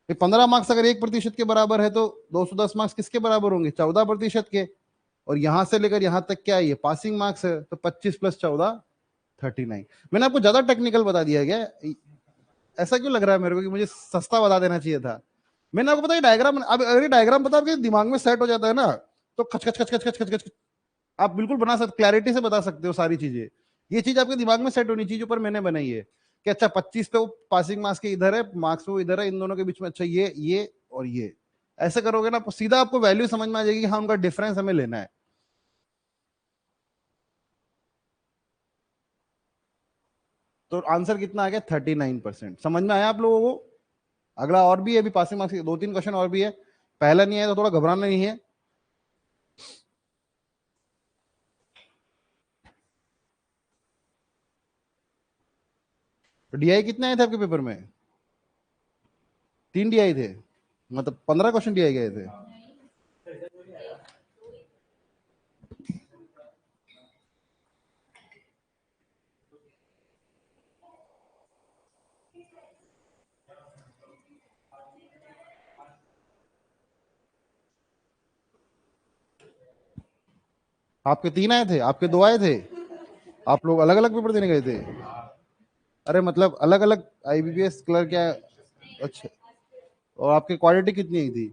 ये 15 मार्क्स अगर 1% के बराबर है तो 210 मार्क्स किसके बराबर होंगे? 14% के। और यहां से लेकर यहां तक क्या है? ये पासिंग मार्क्स है, तो 25 + 14 39। मैंने आपको ज्यादा टेक्निकल बता दिया क्या? ऐसा क्यों लग रहा है मेरे को कि मुझे सस्ता बता देना चाहिए था? मैंने आपको पता है डायग्राम, अब अगर ये डायग्राम पता आपके दिमाग में सेट हो जाता है ना, तो खच खच खच खच खच खच खच आप बिल्कुल बना सकते, क्लैरिटी से बता सकते हो सारी चीजें। ये चीज आपके दिमाग में सेट होनी चाहिए जो पर मैंने बनाई है कि अच्छा 25 पे वो पासिंग मार्क्स के इधर है, मार्क्स वो इधर है, इन दोनों के बीच में अच्छा ये और ये। ऐसे करोगे ना सीधा आपको वैल्यू समझ में आ जाएगी कि हाँ उनका डिफरेंस हमें लेना है। तो आंसर कितना आ गया 39%। समझ में आया आप लोगों को? अगला और भी है, अभी पासिंग मार्क्स के 2-3 क्वेश्चन और भी है, पहला नहीं है तो थोड़ा घबराना नहीं है। डीआई कितने आए थे आपके पेपर में? 3 डीआई थे, मतलब 15 क्वेश्चन डीआई गए थे। आपके 3 आए थे, आपके 2 आए थे, आप लोग अलग अलग पेपर देने गए थे? अरे मतलब अलग अलग आईबीपीएस क्लर्क क्या? अच्छा, और आपकी क्वालिटी कितनी आई थी?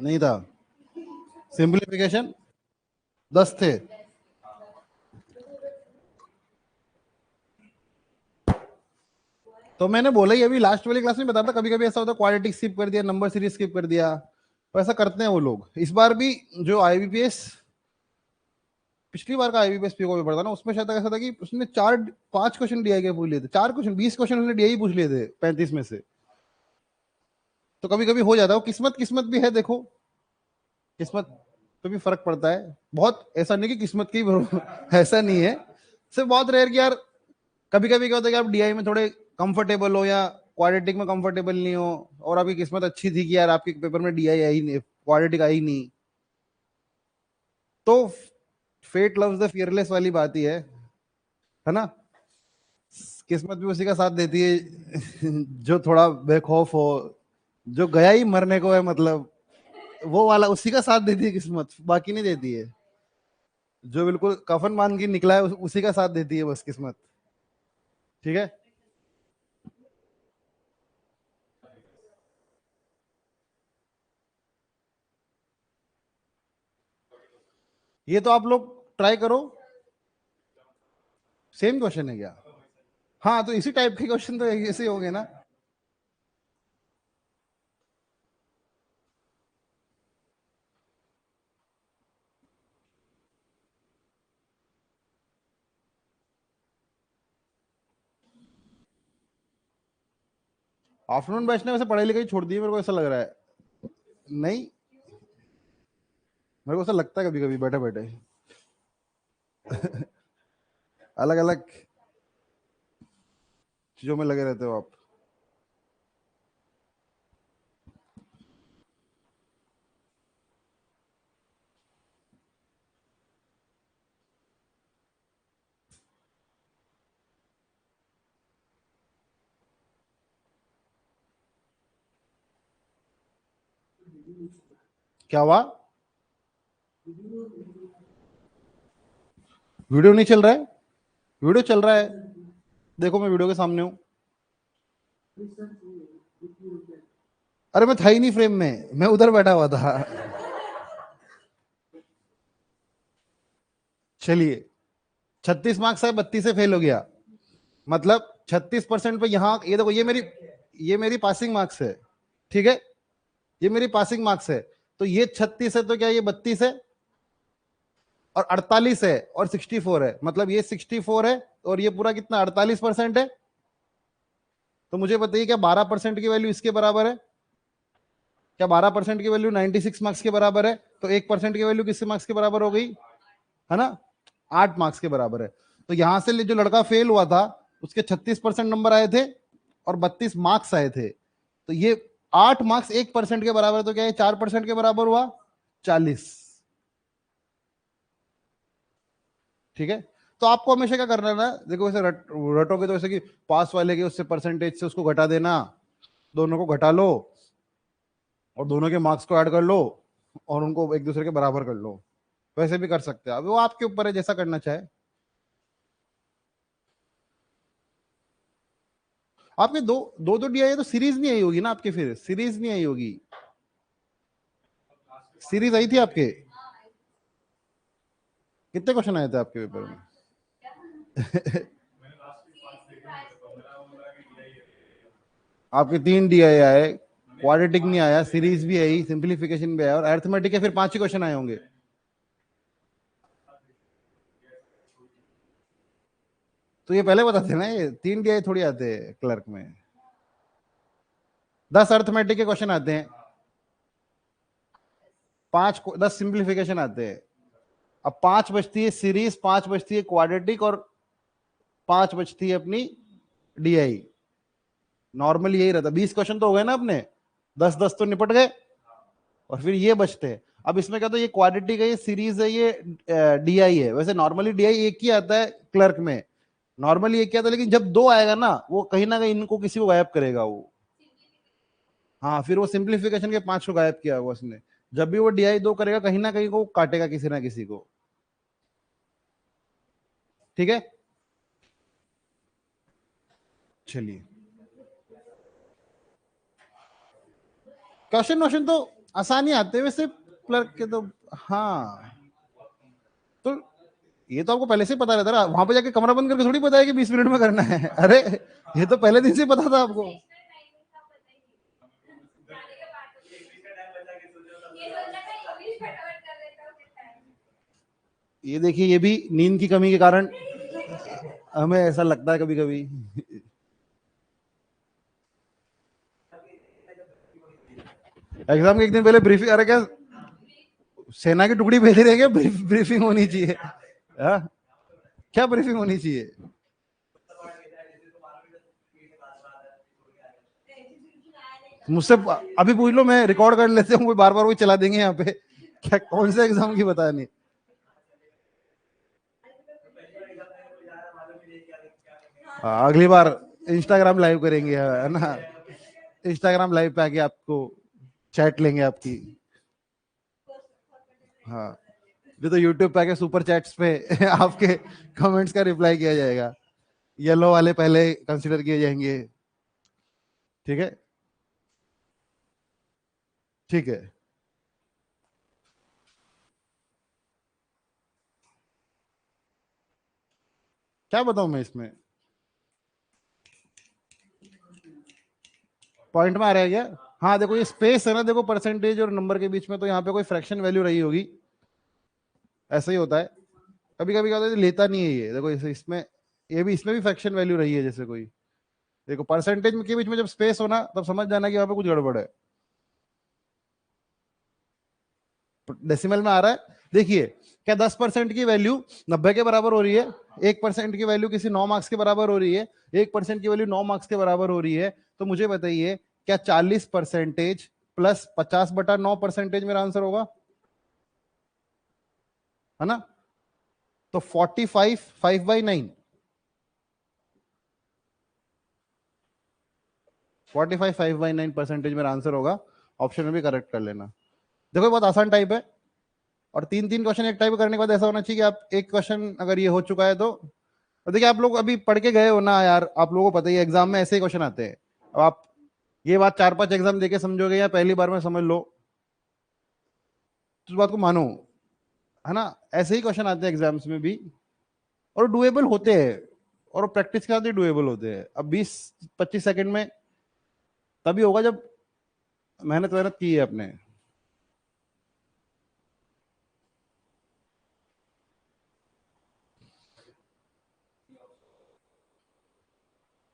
नहीं था। सिंपलीफिकेशन 10 थे। तो मैंने बोला ही अभी लास्ट वाली क्लास में बताया था, कभी कभी ऐसा होता है क्वालिटी स्किप कर दिया, नंबर सीरीज स्किप कर दिया, तो ऐसा करते हैं वो लोग। इस बार भी जो आईबीपीएस, पिछली बार का आईबीपीएस पीओ पेपर था ना, उसमें शायद ऐसा था कि उसने 4-5 क्वेश्चन डीआई के पूछ लिए थे, 4 क्वेश्चन 20 क्वेश्चन उसने डीआई पूछ लिए थे 35 में से। तो कभी कभी हो जाता है, किस्मत किस्मत भी है देखो, किस्मत पे भी फर्क पड़ता है बहुत। ऐसा नहीं कि किस्मत की ऐसा नहीं है, सिर्फ बहुत रेयर कि यार कभी कभी क्या होता है कि आप डीआई में थोड़े कंफर्टेबल हो या क्वाड्रेटिक में कंफर्टेबल नहीं हो, और आपकी किस्मत अच्छी थी कि यार आपके पेपर में डीआई आई नहीं, क्वाड्रेटिक आई नहीं, तो फेट लव्स द फियरलेस वाली बात ही है ना? किस्मत भी उसी का साथ देती है जो थोड़ा बेखौफ हो, जो गया ही मरने को है, मतलब वो वाला उसी का साथ देती है किस्मत, बाकी नहीं देती है। जो बिल्कुल कफन बांध के निकला है उसी का साथ देती है बस किस्मत। ठीक है, ये तो आप लोग ट्राई करो। सेम क्वेश्चन है क्या? हाँ, तो इसी टाइप के क्वेश्चन तो ऐसे ही होंगे ना। आफ्टरनून बैच ने वैसे पढ़ाई लिखाई छोड़ दी है, मेरे को ऐसा लग रहा है। नहीं, मेरे को ऐसा लगता है कभी कभी बैठे बैठे अलग अलग चीजों में लगे रहते हो आप। क्या हुआ? वीडियो नहीं चल रहा है? वीडियो चल रहा है, देखो मैं वीडियो के सामने हूँ। अरे मैं था ही नहीं फ्रेम में, मैं उधर बैठा हुआ था। चलिए, 36 मार्क्स है, 32 से फेल हो गया, मतलब 36% पे यहाँ, ये देखो ये मेरी पासिंग मार्क्स है, ठीक है, ये मेरी पासिंग मार्क्स है। तो ये 36 है तो क्या ये 32 है, और 48 है और 64 है, मतलब ये 64 है और ये पूरा कितना 48% है। तो मुझे बताइए क्या 12% की वैल्यू इसके बराबर है? क्या 12% की वैल्यू 96 मार्क्स के बराबर है? तो 1% की वैल्यू किससे मार्क्स के बराबर हो गई, है ना? 8 मार्क्स के बराबर है। तो यहां से जो लड़का फेल हुआ था उसके 36% नंबर आए थे और 32 मार्क्स आए थे, तो ये 8 मार्क्स 1% के बराबर है, तो क्या ये 4% के बराबर हुआ, 40। ठीक है, तो आपको हमेशा क्या करना है ना, देखो वैसे रटोगे तो ऐसे कि पास वाले के उससे परसेंटेज से उसको घटा देना, दोनों को घटा लो और दोनों के मार्क्स को ऐड कर लो और उनको एक दूसरे के बराबर कर लो, वैसे भी कर सकते हैं, अब वो आपके ऊपर है जैसा करना चाहे। आपके दो दो दो डी आई तो सीरीज नहीं आई होगी ना आपके, फिर सीरीज नहीं आई होगी। सीरीज आई थी आपके? कितने क्वेश्चन आए थे आपके पेपर में? आपके 3 डी आई आए, क्वाड्रेटिक नहीं आया, सीरीज भी आई, सिंपलीफिकेशन भी आया और अरिथमेटिक के फिर 5 ही क्वेश्चन आए होंगे। तो ये पहले बताते ना, ये 3 DI थोड़ी आते हैं क्लर्क में, 10 अर्थमेटिक के क्वेश्चन आते हैं, 10 सिंप्लीफिकेशन आते हैं। अब 5 बचती है सीरीज, 5 बचती है क्वाड्रेटिक, और 5 बचती है अपनी DI। नॉर्मली यही रहता, 20 क्वेश्चन तो हो गए ना अपने, 10-10 तो निपट गए, और फिर ये बचते हैं। अब इसमें क्या, तो ये क्वाड्रेटिक है, ये सीरीज है, ये DI है। वैसे नॉर्मली DI एक ही आता है क्लर्क में, नॉर्मली एक ही आता है, लेकिन जब 2 आएगा ना, वो कहीं ना कहीं इनको किसी को गायब करेगा वो। हाँ, फिर वो सिंप्लीफिकेशन के 5 को गायब किया होगा उसने। जब भी वो DI 2 करेगा, कहीं ना कहीं को काटेगा किसी ना किसी को। ठीक है, चलिए। क्वेश्चन वोश्चन तो आसान ही आते हैं वैसे क्लर्क के तो। हाँ, तो ये तो आपको पहले से ही पता रहता है, वहां पे जाके कमरा बंद करके थोड़ी पता है कि 20 मिनट में करना है। अरे ये तो पहले दिन से ही पता था आपको। ये देखिए, ये भी नींद की कमी के कारण हमें ऐसा लगता है कभी कभी। एग्जाम के एक दिन पहले ब्रीफिंग, अरे क्या सेना की टुकड़ी भेज रही है क्या? ब्रीफिंग होनी चाहिए। हाँ? क्या ब्रीफिंग होनी चाहिए? मुझसे अभी पूछ लो, मैं रिकॉर्ड कर लेते हूँ, बार बार वही चला देंगे यहाँ पे। क्या कौन से एग्जाम की पता नहीं। अगली बार इंस्टाग्राम लाइव करेंगे, है ना? इंस्टाग्राम लाइव पे आके आपको चैट लेंगे आपकी। हाँ, ये तो यूट्यूब पे आके सुपर चैट्स पे आपके कमेंट्स का रिप्लाई किया जाएगा। येलो वाले पहले कंसिडर किए जाएंगे। ठीक है, ठीक है। क्या बताऊं मैं इसमें, पॉइंट में आ रहा है क्या? हाँ देखो, ये स्पेस है ना, देखो परसेंटेज और नंबर के बीच में, तो यहाँ पे कोई फ्रैक्शन वैल्यू रही होगी, ऐसा ही होता है। कभी कभी क्या होता है, लेता नहीं है ये, देखो इसे इसमें, ये भी, इसमें भी फ्रैक्शन वैल्यू रही है जैसे कोई। देखो परसेंटेज के बीच में जब स्पेस होना, तब समझ जाना कि वहां पे कुछ गड़बड़ है। डेसिमल में आ रहा है, देखिए, क्या 10% की वैल्यू 90 के बराबर हो रही है? 1% की वैल्यू किसी 9 मार्क्स के बराबर हो रही है? 1% की वैल्यू 9 मार्क्स के बराबर हो रही है, तो मुझे बताइए, क्या 40% प्लस 50/9% मेरा आंसर होगा? है ना? तो 45 5/9, 45 5/9% मेरा आंसर होगा। ऑप्शन में भी करेक्ट कर लेना। देखो बहुत आसान टाइप है, और 3-3 क्वेश्चन एक टाइप करने के बाद ऐसा होना चाहिए कि आप एक क्वेश्चन अगर ये हो चुका है तो, देखिए आप लोग अभी पढ़ के गए हो ना यार, आप लोगों को पता ही है एग्जाम में ऐसे ही क्वेश्चन आते हैं। अब आप ये बात 4-5 एग्जाम देके समझोगे या पहली बार में समझ लो, तो उस बात को मानो, है ना? ऐसे ही क्वेश्चन आते हैं एग्जाम्स में भी, और डुएबल होते हैं, और प्रैक्टिस के साथ ही डुएबल होते हैं। अब 20-25 सेकंड में तभी होगा जब मेहनत वेहनत की है आपने।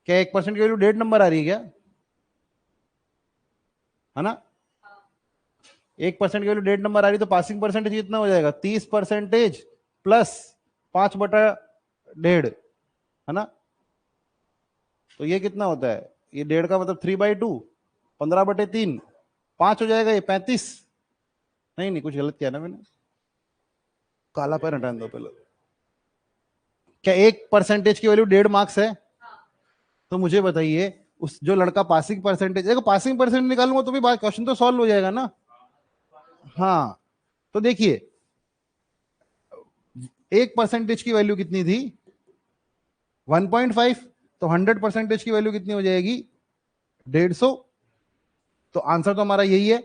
क्या 1% की वैल्यू 1.5 नंबर आ रही है क्या? है ना? 1% की वैल्यू 1.5 नंबर आ रही है, तो पासिंग परसेंटेज कितना हो जाएगा? 30% प्लस 5/1.5, है ना? तो ये कितना होता है? ये 1.5 का मतलब 3/2, 15/3, 5 हो जाएगा, ये 35। नहीं नहीं, कुछ गलत किया ना मैंने, काला पेन हटाने दो पहले। क्या 1% की वैल्यू 1.5 मार्क्स है? तो मुझे बताइए, उस जो लड़का पासिंग परसेंटेज, देखो पासिंग परसेंट निकालूंगा तो भी बात, क्वेश्चन तो सॉल्व हो जाएगा ना। हाँ, तो देखिए, 1% की वैल्यू कितनी थी? 1.5। तो 100% की वैल्यू कितनी हो जाएगी? 150। तो आंसर तो हमारा यही है,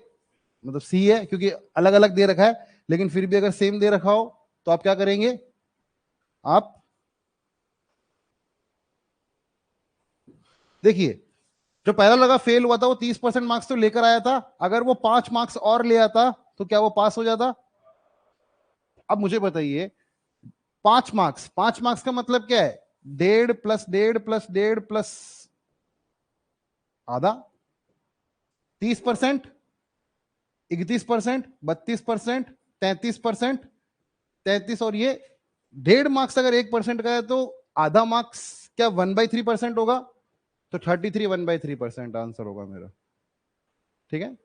मतलब सी है, क्योंकि अलग अलग दे रखा है, लेकिन फिर भी अगर सेम दे रखा हो तो आप क्या करेंगे? आप देखिए, जो पहला लगा फेल हुआ था, वो 30% मार्क्स तो लेकर आया था, अगर वो 5 मार्क्स और ले आता तो क्या वो पास हो जाता? अब मुझे बताइए, 5 मार्क्स का मतलब क्या है? 1.5 प्लस 1.5 प्लस 1.5 प्लस आधा, 30%, 31%, 32%, 33%, 33, और ये 1.5 मार्क्स अगर 1% का है तो आधा मार्क्स क्या 1/3% होगा? तो 33 1/3% आंसर होगा मेरा। ठीक है,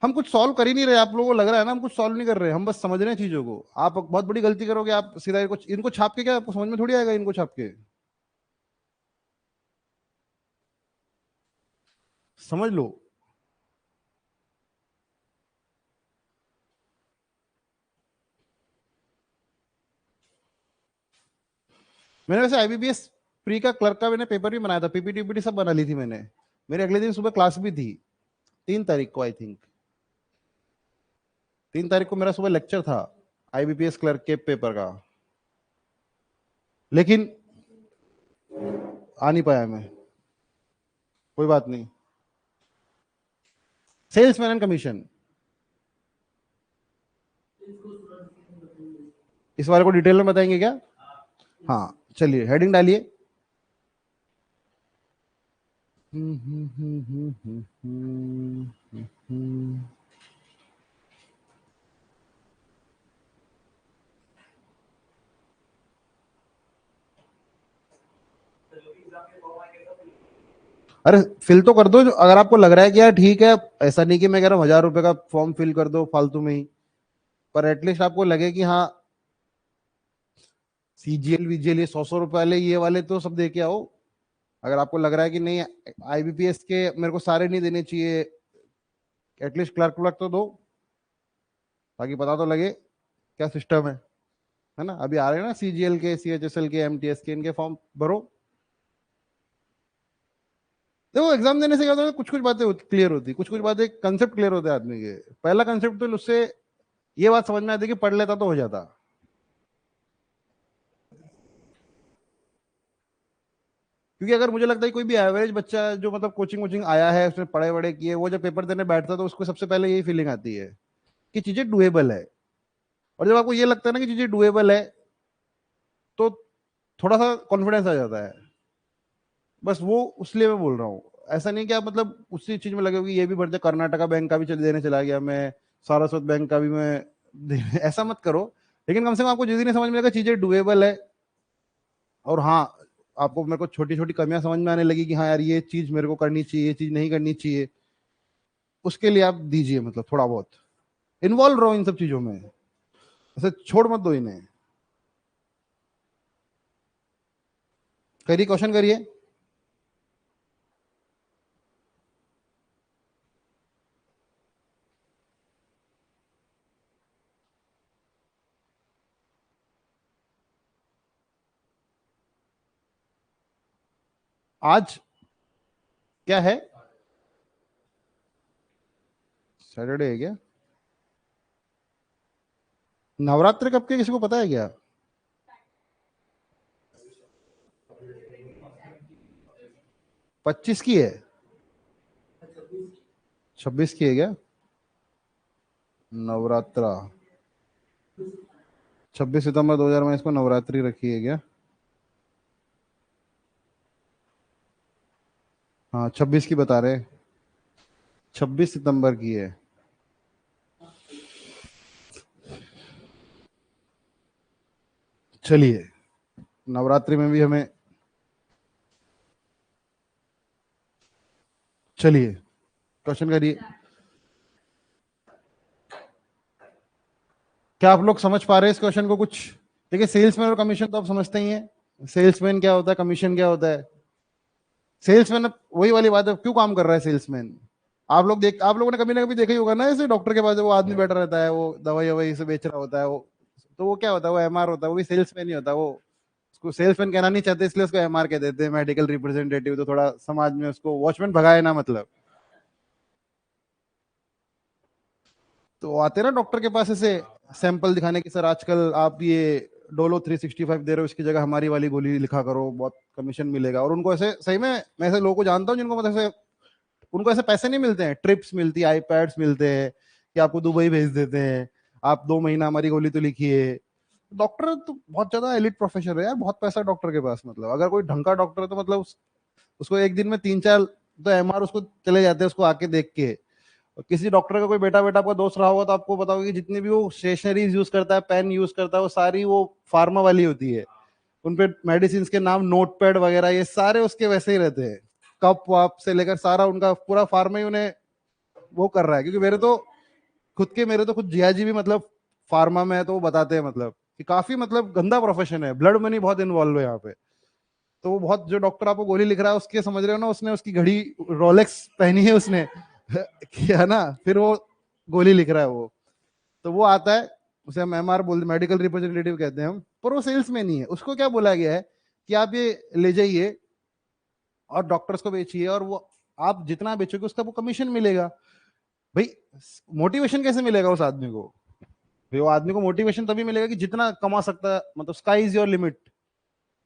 हम कुछ सॉल्व कर ही नहीं रहे, आप लोगों को लग रहा है ना हम कुछ सॉल्व नहीं कर रहे, हम बस समझ रहे हैं चीजों को। आप बहुत बड़ी गलती करोगे, आप सीधा इनको छाप के, क्या आपको समझ में थोड़ी आएगा इनको छाप के? समझ लो। मैंने वैसे आईबीपीएस प्री का क्लर्क का मैंने पेपर भी बनाया था, पीपीटी पीपीटी सब बना ली थी मैंने। मेरे अगले दिन सुबह क्लास भी थी, 3 तारीख को आई थिंक, 3 तारीख को मेरा सुबह लेक्चर था आईबीपीएस क्लर्क के पेपर का, लेकिन आ नहीं पाया मैं। कोई बात नहीं। सेल्समैन एंड कमीशन, इस बारे को डिटेल में बताएंगे क्या? हाँ, चलिए हेडिंग डालिए। अरे फिल तो कर दो, जो अगर आपको लग रहा है कि यार ठीक है, ऐसा नहीं कि मैं कह रहा हूँ 1,000 रुपए का फॉर्म फिल कर दो फालतू में ही, पर एटलीस्ट आपको लगे कि हाँ सीजीएल वीजीएल ये 100 100 रुपए वाले ये वाले तो सब दे के आओ। अगर आपको लग रहा है कि नहीं आईबीपीएस के मेरे को सारे नहीं देने चाहिए, एटलीस्ट क्लर्क व्लर्क तो दो, ताकि पता तो लगे क्या सिस्टम है ना? अभी आ रहे हैं ना सीजीएल के, सीएचएसएल के, एमटीएस के, इनके फॉर्म भरो। देखो एग्जाम देने से क्या होता है, कुछ कुछ बातें क्लियर होती, कुछ कुछ बातें कंसेप्ट क्लियर होते हैं आदमी के। पहला कंसेप्ट तो उससे ये बात समझ में आती कि पढ़ लेता तो हो जाता। क्योंकि अगर मुझे लगता है कोई भी एवरेज बच्चा जो मतलब कोचिंग वोचिंग आया है, उसने पढ़े वढ़े किए, वो जब पेपर देने बैठता है तो उसको सबसे पहले यही फीलिंग आती है कि चीजें डुएबल है। और जब आपको ये लगता है ना कि चीजें डुएबल है, तो थोड़ा सा कॉन्फिडेंस आ जाता है। बस वो उसलिए मैं बोल रहा हूँ। ऐसा नहीं कि आप मतलब उसी चीज में लगे हो कि ये भी भरते, कर्नाटका बैंक का भी चल देने चला गया मैं, सारस्वत बैंक का भी मैं ऐसा मत करो। लेकिन कम से कम आपको जिस दिन समझ में आएगा चीजें डुएबल है, और हाँ आपको मेरे को छोटी छोटी कमियां समझ में आने लगी कि हाँ यार ये चीज मेरे को करनी चाहिए, ये चीज नहीं करनी चाहिए, उसके लिए आप दीजिए, मतलब थोड़ा बहुत इन्वॉल्व रहो इन सब चीजों में, ऐसे छोड़ मत दो इन्हें। करिए, क्वेश्चन करिए। आज क्या है? सैटरडे है क्या? नवरात्र कब के किसी को पता है क्या? 25 की है? 26 की है क्या? नवरात्रा 26 सितंबर 2022 को नवरात्रि रखी है क्या? हाँ 26 की बता रहे, 26 सितंबर की है। चलिए, नवरात्रि में भी हमें, चलिए क्वेश्चन करिए। क्या आप लोग समझ पा रहे हैं इस क्वेश्चन को कुछ? देखिए सेल्समैन और कमीशन तो आप समझते ही हैं, सेल्समैन क्या होता है, कमीशन क्या होता है। सेल्समैन, वही वाली बात है, क्यों काम कर रहा है सेल्समैन? आप लोगों ने कभी ना कभी देखा ही होगा ना, ऐसे डॉक्टर के पास वो आदमी बैठा रहता है, वो दवाई ववाई से बेच रहा होता है वो, तो वो क्या होता है, वो एमआर होता है, वो भी सेल्समैन ही होता है वो। उसको सेल्समैन कहना नहीं चाहते इसलिए उसको एमआर कह देते हैं, मेडिकल रिप्रेजेंटेटिव, तो थोड़ा समाज में उसको वॉचमैन भगाए ना मतलब। तो आते ना डॉक्टर के पास ऐसे सैंपल दिखाने की, सर आजकल आप ये डोलो 365 दे रहे हो, इसकी जगह हमारी वाली गोली लिखा करो, बहुत कमीशन मिलेगा। और उनको ऐसे सही में, मैं ऐसे लोगों को जानता हूँ जिनको मतलब ऐसे, उनको ऐसे पैसे नहीं मिलते हैं, ट्रिप्स मिलती है, आईपैड्स मिलते हैं, कि आपको दुबई भेज देते हैं, आप 2 महीना हमारी गोली तो लिखिए। डॉक्टर तो बहुत ज्यादा एलिट प्रोफेशन है यार, बहुत पैसा है डॉक्टर के पास, मतलब अगर कोई ढंग का डॉक्टर है तो मतलब उसको एक दिन में 3-4 तो एमआर उसको चले जाते हैं उसको आके देख के। और किसी डॉक्टर का कोई बेटा बेटा आपका दोस्त रहा होगा तो आपको बताओगे कि जितनी भी वो स्टेशनरीज यूज करता है, पेन यूज करता है, वो सारी वो फार्मा वाली होती है। उनपे मेडिसिन के नाम, नोट पैड वगैरह ये सारे उसके वैसे ही रहते हैं। कप वाप से लेकर सारा उनका पूरा फार्मा ही उन्हें वो कर रहा है। क्योंकि मेरे तो खुद जिया जी भी मतलब फार्मा में है, तो वो बताते हैं मतलब कि काफी मतलब गंदा प्रोफेशन है, ब्लड मनी बहुत इन्वॉल्व है यहाँ पे। तो वो बहुत, जो डॉक्टर आपको गोली लिख रहा है उसके, समझ रहे हो ना, उसने उसकी घड़ी रोलेक्स पहनी है उसने किया ना, फिर वो गोली लिख रहा है वो। तो वो आता है, उसे हम एमआर बोलते, मेडिकल रिप्रेजेंटेटिव कहते हैं हम, पर वो सेल्स में नहीं है। उसको क्या बोला गया है कि आप ये ले जाइए और डॉक्टर्स को बेचिए, और वो आप जितना बेचोगे उसका वो कमीशन मिलेगा। भाई मोटिवेशन कैसे मिलेगा उस आदमी को? भाई वो आदमी को मोटिवेशन तभी मिलेगा कि जितना कमा सकता है, मतलब स्काई इज योर लिमिट।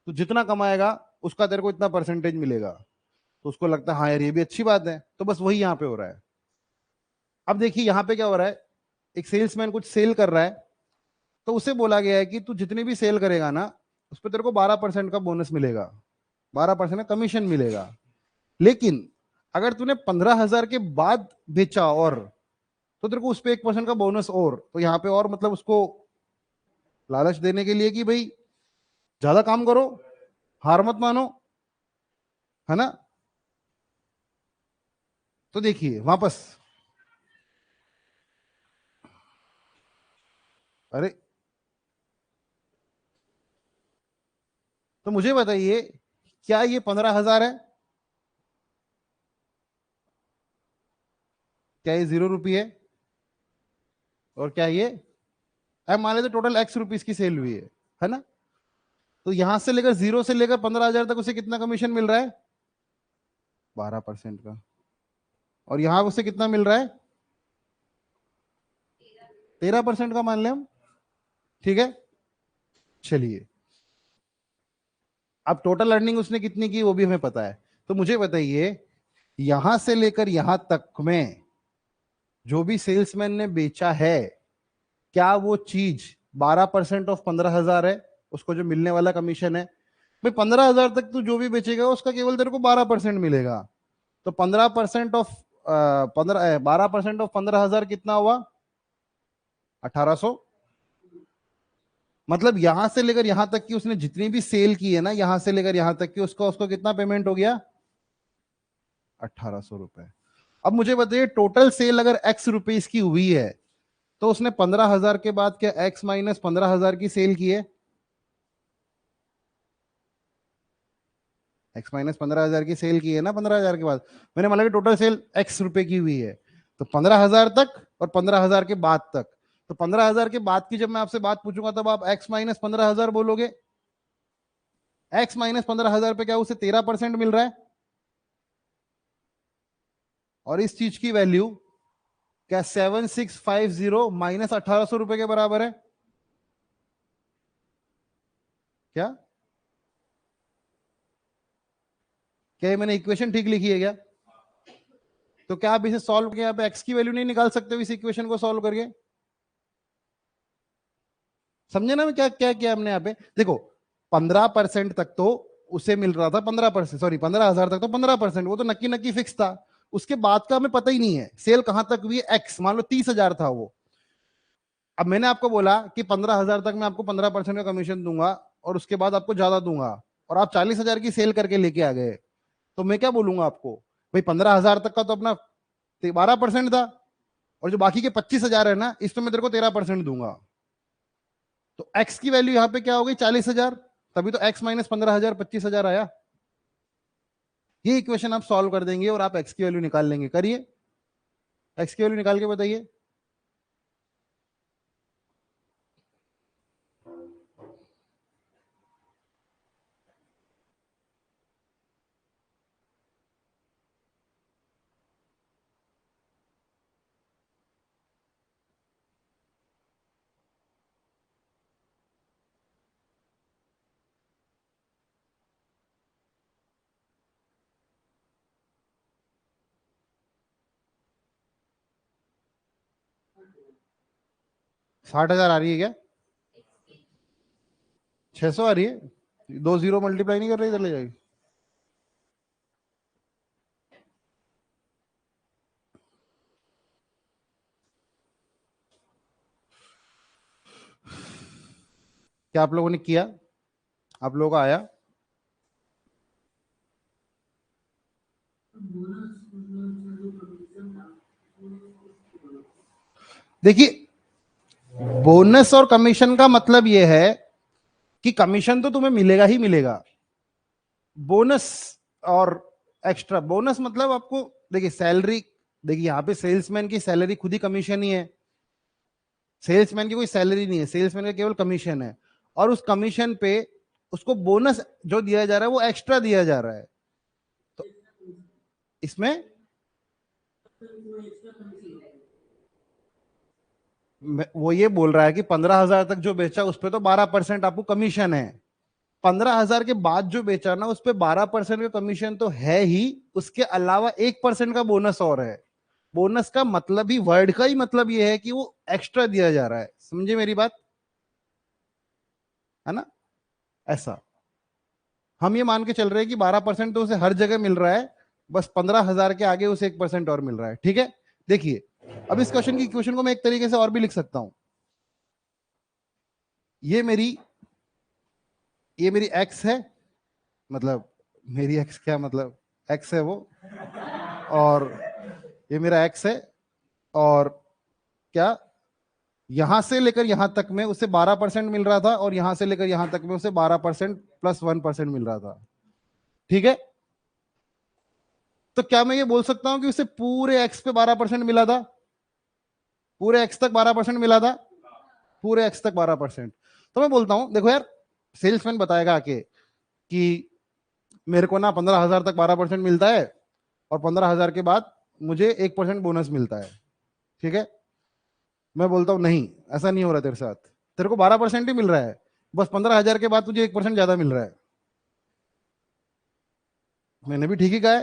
तो जितना कमाएगा उसका तेरे को इतना परसेंटेज मिलेगा। तो उसको लगता है हाँ यार ये भी अच्छी बात है, तो बस वही यहाँ पे हो रहा है। अब देखिए यहाँ पे क्या हो रहा है, एक सेल्समैन कुछ सेल कर रहा है, तो उसे बोला गया है कि तू जितनी भी सेल करेगा ना, उस पर तेरे को 12% का बोनस मिलेगा, 12% का कमीशन मिलेगा। लेकिन अगर तूने 15,000 के बाद बेचा और, तो तेरे को उस पर 1% का बोनस। और तो यहाँ पे और मतलब उसको लालच देने के लिए कि भाई ज्यादा काम करो, हार मत मानो, है ना। तो देखिए वापस, अरे तो मुझे बताइए, क्या ये 15,000 है? क्या ये 0 रुपये है? और क्या ये, अब मान लेते टोटल x रुपीस की सेल हुई है ना। तो यहां से लेकर 0 से लेकर 15,000 तक उसे कितना कमीशन मिल रहा है? 12% का। और यहां उसे कितना मिल रहा है? 13% का मान लें हम। ठीक है, चलिए। अब टोटल अर्निंग उसने कितनी की वो भी हमें पता है। तो मुझे बताइए, यहां से लेकर यहां तक में जो भी सेल्समैन ने बेचा है, क्या वो चीज 12% ऑफ 15,000 है, उसको जो मिलने वाला कमीशन है? भाई 15,000 तक तू जो भी बेचेगा उसका केवल तेरे को 12% मिलेगा। तो 15% ऑफ 12% ऑफ 15,000 कितना हुआ? 1,800। मतलब यहां से लेकर यहां तक की उसने जितनी भी सेल की है ना, यहां से लेकर यहां तक की, उसका उसको कितना पेमेंट हो गया? 1,800 रुपए। अब मुझे बताइए, टोटल सेल अगर x रुपीस की हुई है, तो उसने 15,000 के बाद क्या x माइनस 15,000 की सेल की है? x माइनस 15,000 की सेल की है ना 15,000 के बाद। मैंने माना कि टोटल सेल x रुपए की हुई है, तो 15,000 तक और 15,000 के बाद तक। तो 15,000 के बाद की जब मैं आपसे बात पूछूंगा तब आप x माइनस 15,000 बोलोगे। x माइनस 15,000 पे क्या उसे 13% मिल रहा है। और इस चीज की वैल्यू क्या 7,650 माइनस 1,800 रुपए के बराबर है? क्या क्या ये मैंने इक्वेशन ठीक लिखी है क्या? तो क्या आप इसे सॉल्व करके यहाँ पे x की वैल्यू नहीं निकाल सकते हो इस इक्वेशन को सॉल्व करके? समझे ना मैं क्या क्या किया हमने यहाँ पे? देखो, 15% तक तो उसे मिल रहा था 15%, सॉरी 15,000 तक तो 15%, वो तो नक्की नक्की फिक्स था। उसके बाद का हमें पता ही नहीं है सेल कहां तक हुई है। एक्स मान लो 30,000 था वो। अब मैंने आपको बोला कि 15,000 तक मैं आपको 15% का कमीशन दूंगा, और उसके बाद आपको ज्यादा दूंगा, और आप 40,000 की सेल करके लेके आ गए। तो मैं क्या बोलूंगा आपको? भाई 15,000 तक का तो अपना 12% था, और जो बाकी के 25,000 है ना, इसमें मैं तेरे को 13% दूंगा। तो एक्स की वैल्यू यहां पे क्या हो गई? 40,000। तभी तो एक्स माइनस 15,000 25,000 आया। ये इक्वेशन आप सॉल्व कर देंगे और आप एक्स की वैल्यू निकाल लेंगे। करिए, एक्स की वैल्यू निकाल के बताइए। 60,000 आ रही है क्या? 600 आ रही है, 2 जीरो मल्टीप्लाई नहीं कर रही, इधर ले जाएगी। क्या आप लोगों ने किया? आप लोगों का आया? देखिए, बोनस और कमीशन का मतलब यह है कि कमीशन तो तुम्हें मिलेगा ही मिलेगा। बोनस और एक्स्ट्रा बोनस मतलब आपको, देखिए सैलरी, देखिए यहां पे सेल्समैन की सैलरी खुद ही कमीशन ही है। सेल्समैन की कोई सैलरी नहीं है, सेल्समैन का केवल कमीशन है। और उस कमीशन पे उसको बोनस जो दिया जा रहा है वो एक्स्ट्रा दिया जा रहा है। तो इसमें वो ये बोल रहा है कि 15,000 तक जो बेचा उस पर तो 12% आपको कमीशन है। 15,000 के बाद जो बेचा ना उस पर 12% का कमीशन तो है ही, उसके अलावा 1% का बोनस और है। बोनस का मतलब ही, वर्ड का ही मतलब ये है कि वो एक्स्ट्रा दिया जा रहा है। समझे मेरी बात? है ना? ऐसा हम ये मान के चल रहे हैं कि 12% तो उसे हर जगह मिल रहा है, बस 15,000 के आगे उसे 1% और मिल रहा है। ठीक है, देखिए अब इस क्वेश्चन को मैं एक तरीके से और भी लिख सकता हूं। ये मेरी ये मेरी एक्स है, मतलब मेरी एक्स क्या मतलब, एक्स है वो, और ये मेरा एक्स है। और क्या, यहां से लेकर यहां तक में उसे 12% मिल रहा था, और यहां से लेकर यहां तक में उसे 12% प्लस 1% मिल रहा था। ठीक है, तो क्या मैं ये बोल सकता हूं कि उसे पूरे एक्स पे 12% मिला था? पूरे एक्स तक 12% मिला था, पूरे एक्स तक 12%। तो मैं बोलता हूं, देखो यार, सेल्समैन बताएगा आके कि मेरे को ना 15,000 तक 12% मिलता है, और 15,000 के बाद मुझे 1% बोनस मिलता है। ठीक है, मैं बोलता हूं नहीं, ऐसा नहीं हो रहा तेरे साथ। तेरे को 12% ही मिल रहा है, बस 15,000 के बाद तुझे 1% ज्यादा मिल रहा है। मैंने भी ठीक ही कहा है,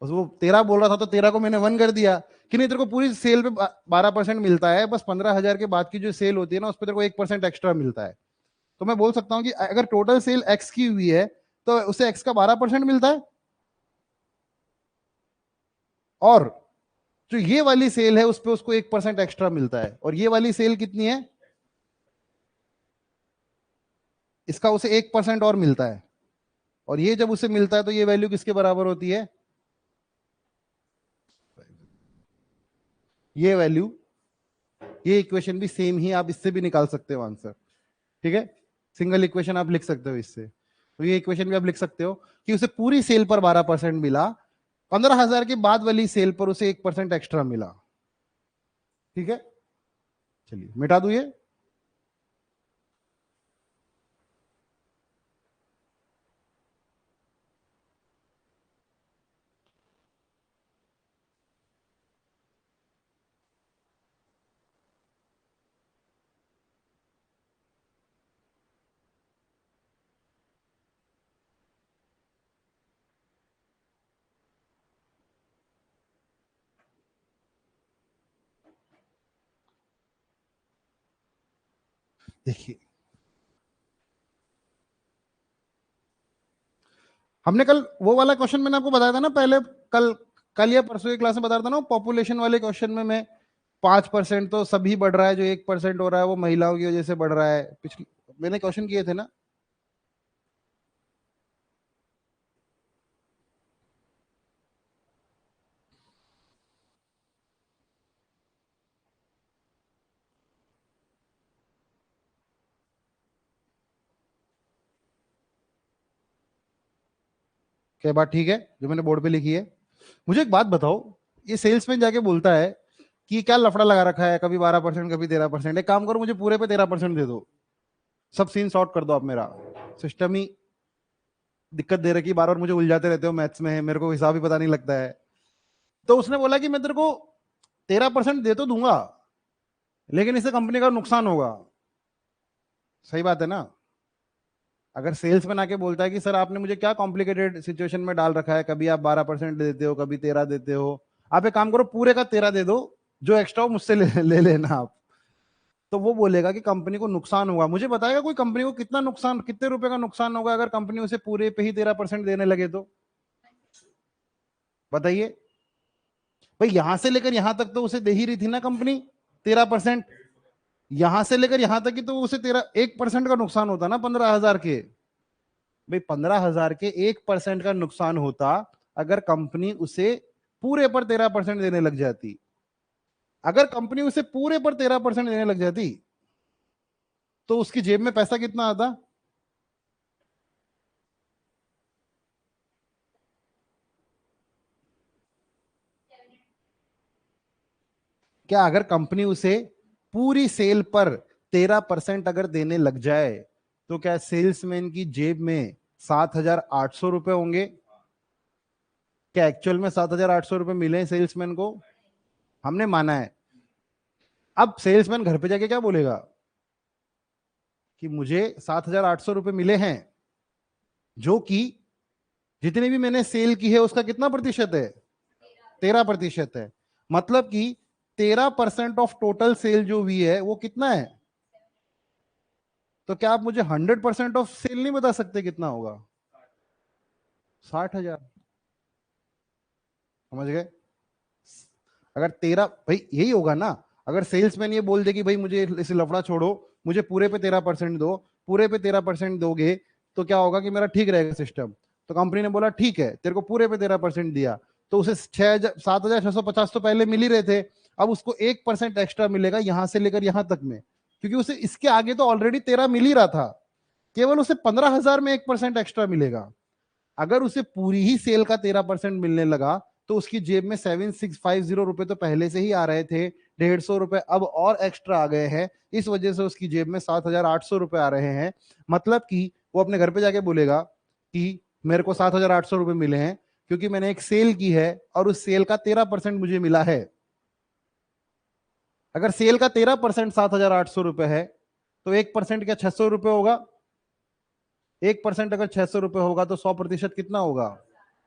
बस वो 13 बोल रहा था तो 13 को मैंने 1 कर दिया कि नहीं, तेरे को पूरी सेल पे 12% मिलता है, बस 15,000 के बाद की जो सेल होती है ना उस पर तेरे को 1% एक्स्ट्रा मिलता है। तो मैं बोल सकता हूँ कि अगर टोटल सेल एक्स की हुई है तो उसे एक्स का 12% मिलता है, और जो ये वाली सेल है उस पर उसको 1% एक्स्ट्रा मिलता है। और ये वाली सेल कितनी है, इसका उसे 1% और मिलता है। और ये जब उसे मिलता है तो ये वैल्यू किसके बराबर होती है? ये वैल्यू, ये इक्वेशन भी सेम ही, आप इससे भी निकाल सकते हो आंसर। ठीक है, सिंगल इक्वेशन आप लिख सकते हो इससे। तो ये इक्वेशन भी आप लिख सकते हो कि उसे पूरी सेल पर 12% मिला, 15,000 के बाद वाली सेल पर उसे 1% एक्स्ट्रा मिला। ठीक है, चलिए मिटा दू ये। देखिए, हमने कल वो वाला क्वेश्चन मैंने आपको बताया था ना पहले, कल कल या परसों की क्लास में बताया था ना, पॉपुलेशन वाले क्वेश्चन में मैं 5% तो सभी बढ़ रहा है, जो 1% हो रहा है वो महिलाओं की वजह से बढ़ रहा है, पिछले मैंने क्वेश्चन किए थे ना। क्या बात ठीक है जो मैंने बोर्ड पे लिखी है? मुझे एक बात बताओ, ये सेल्समैन जाके बोलता है कि क्या लफड़ा लगा रखा है, कभी 12% कभी 13%, एक काम करो मुझे पूरे पे 13% दे दो, सब सीन सॉर्ट कर दो आप, मेरा सिस्टम ही दिक्कत दे रखी, बार बार मुझे उलझाते रहते हो मैथ्स में, मेरे को हिसाब ही पता नहीं लगता है। तो उसने बोला कि मैं तेरे को 13% दे तो दूंगा, लेकिन इससे कंपनी का नुकसान होगा। सही बात है ना? अगर सेल्समैन आके बोलता है कि सर आपने मुझे क्या कॉम्प्लिकेटेड सिचुएशन में डाल रखा है, कभी आप 12% देते हो, कभी 13 देते हो, आप एक काम करो पूरे का 13 दे दो, जो एक्स्ट्रा हो मुझसे ले लेना आप। तो वो बोलेगा कि कंपनी को नुकसान होगा। मुझे बताएगा कोई कंपनी को कितना नुकसान, कितने रुपए का नुकसान होगा अगर कंपनी उसे पूरे पे ही 13% देने लगे तो? बताइए भाई, यहां से लेकर यहां तक तो उसे दे ही रही थी ना कंपनी 13%। यहां से लेकर यहां तक की तो उसे 1% का नुकसान होता ना 15,000 के। भाई 15,000 के 1% का नुकसान होता अगर कंपनी उसे पूरे पर 13% देने लग जाती। अगर कंपनी उसे पूरे पर 13% देने लग जाती तो उसकी जेब में पैसा कितना आता? क्या अगर कंपनी उसे पूरी सेल पर 13% अगर देने लग जाए तो क्या सेल्समैन की जेब में 7,800 रुपए होंगे? क्या एक्चुअल में 7,800 रुपए मिले सेल्समैन को? हमने माना है। अब सेल्समैन घर पे जाके क्या बोलेगा कि मुझे 7,800 रुपए मिले हैं, जो कि जितनी भी मैंने सेल की है उसका कितना प्रतिशत है? 13% है। मतलब कि 13% ऑफ टोटल सेल जो हुई है वो कितना है? तो क्या आप मुझे 100% ऑफ सेल नहीं बता सकते कितना होगा? 60,000। समझ गए? अगर 13, भाई यही होगा ना। अगर सेल्समैन ये बोल दे कि भाई मुझे इसे लफड़ा छोड़ो, मुझे पूरे पे 13% दो, पूरे पे 13% दोगे तो क्या होगा कि मेरा ठीक रहेगा सिस्टम। तो कंपनी ने बोला ठीक है, तेरे को पूरे पे 13% दिया, तो उसे 7,650 तो पहले मिल ही रहे थे। अब उसको 1% एक्स्ट्रा मिलेगा यहां से लेकर यहां तक में, क्योंकि उसे इसके आगे तो ऑलरेडी 13 मिल ही रहा था। केवल उसे 15,000 में 1% एक्स्ट्रा मिलेगा। अगर उसे पूरी ही सेल का 13% मिलने लगा तो उसकी जेब में 7,650 रुपए तो पहले से ही आ रहे थे, 150 रुपए अब और एक्स्ट्रा आ गए हैं। इस वजह से उसकी जेब में 7,800 रुपए आ रहे हैं। मतलब कि वो अपने घर पे जाके बोलेगा कि मेरे को 7,800 रुपए मिले हैं क्योंकि मैंने एक सेल की है और उस सेल का 13% मुझे मिला है। अगर सेल का 13% 7,800 रुपए है तो 1% क्या 600 रुपए होगा? 1% अगर 600 रुपए होगा तो 100% कितना होगा?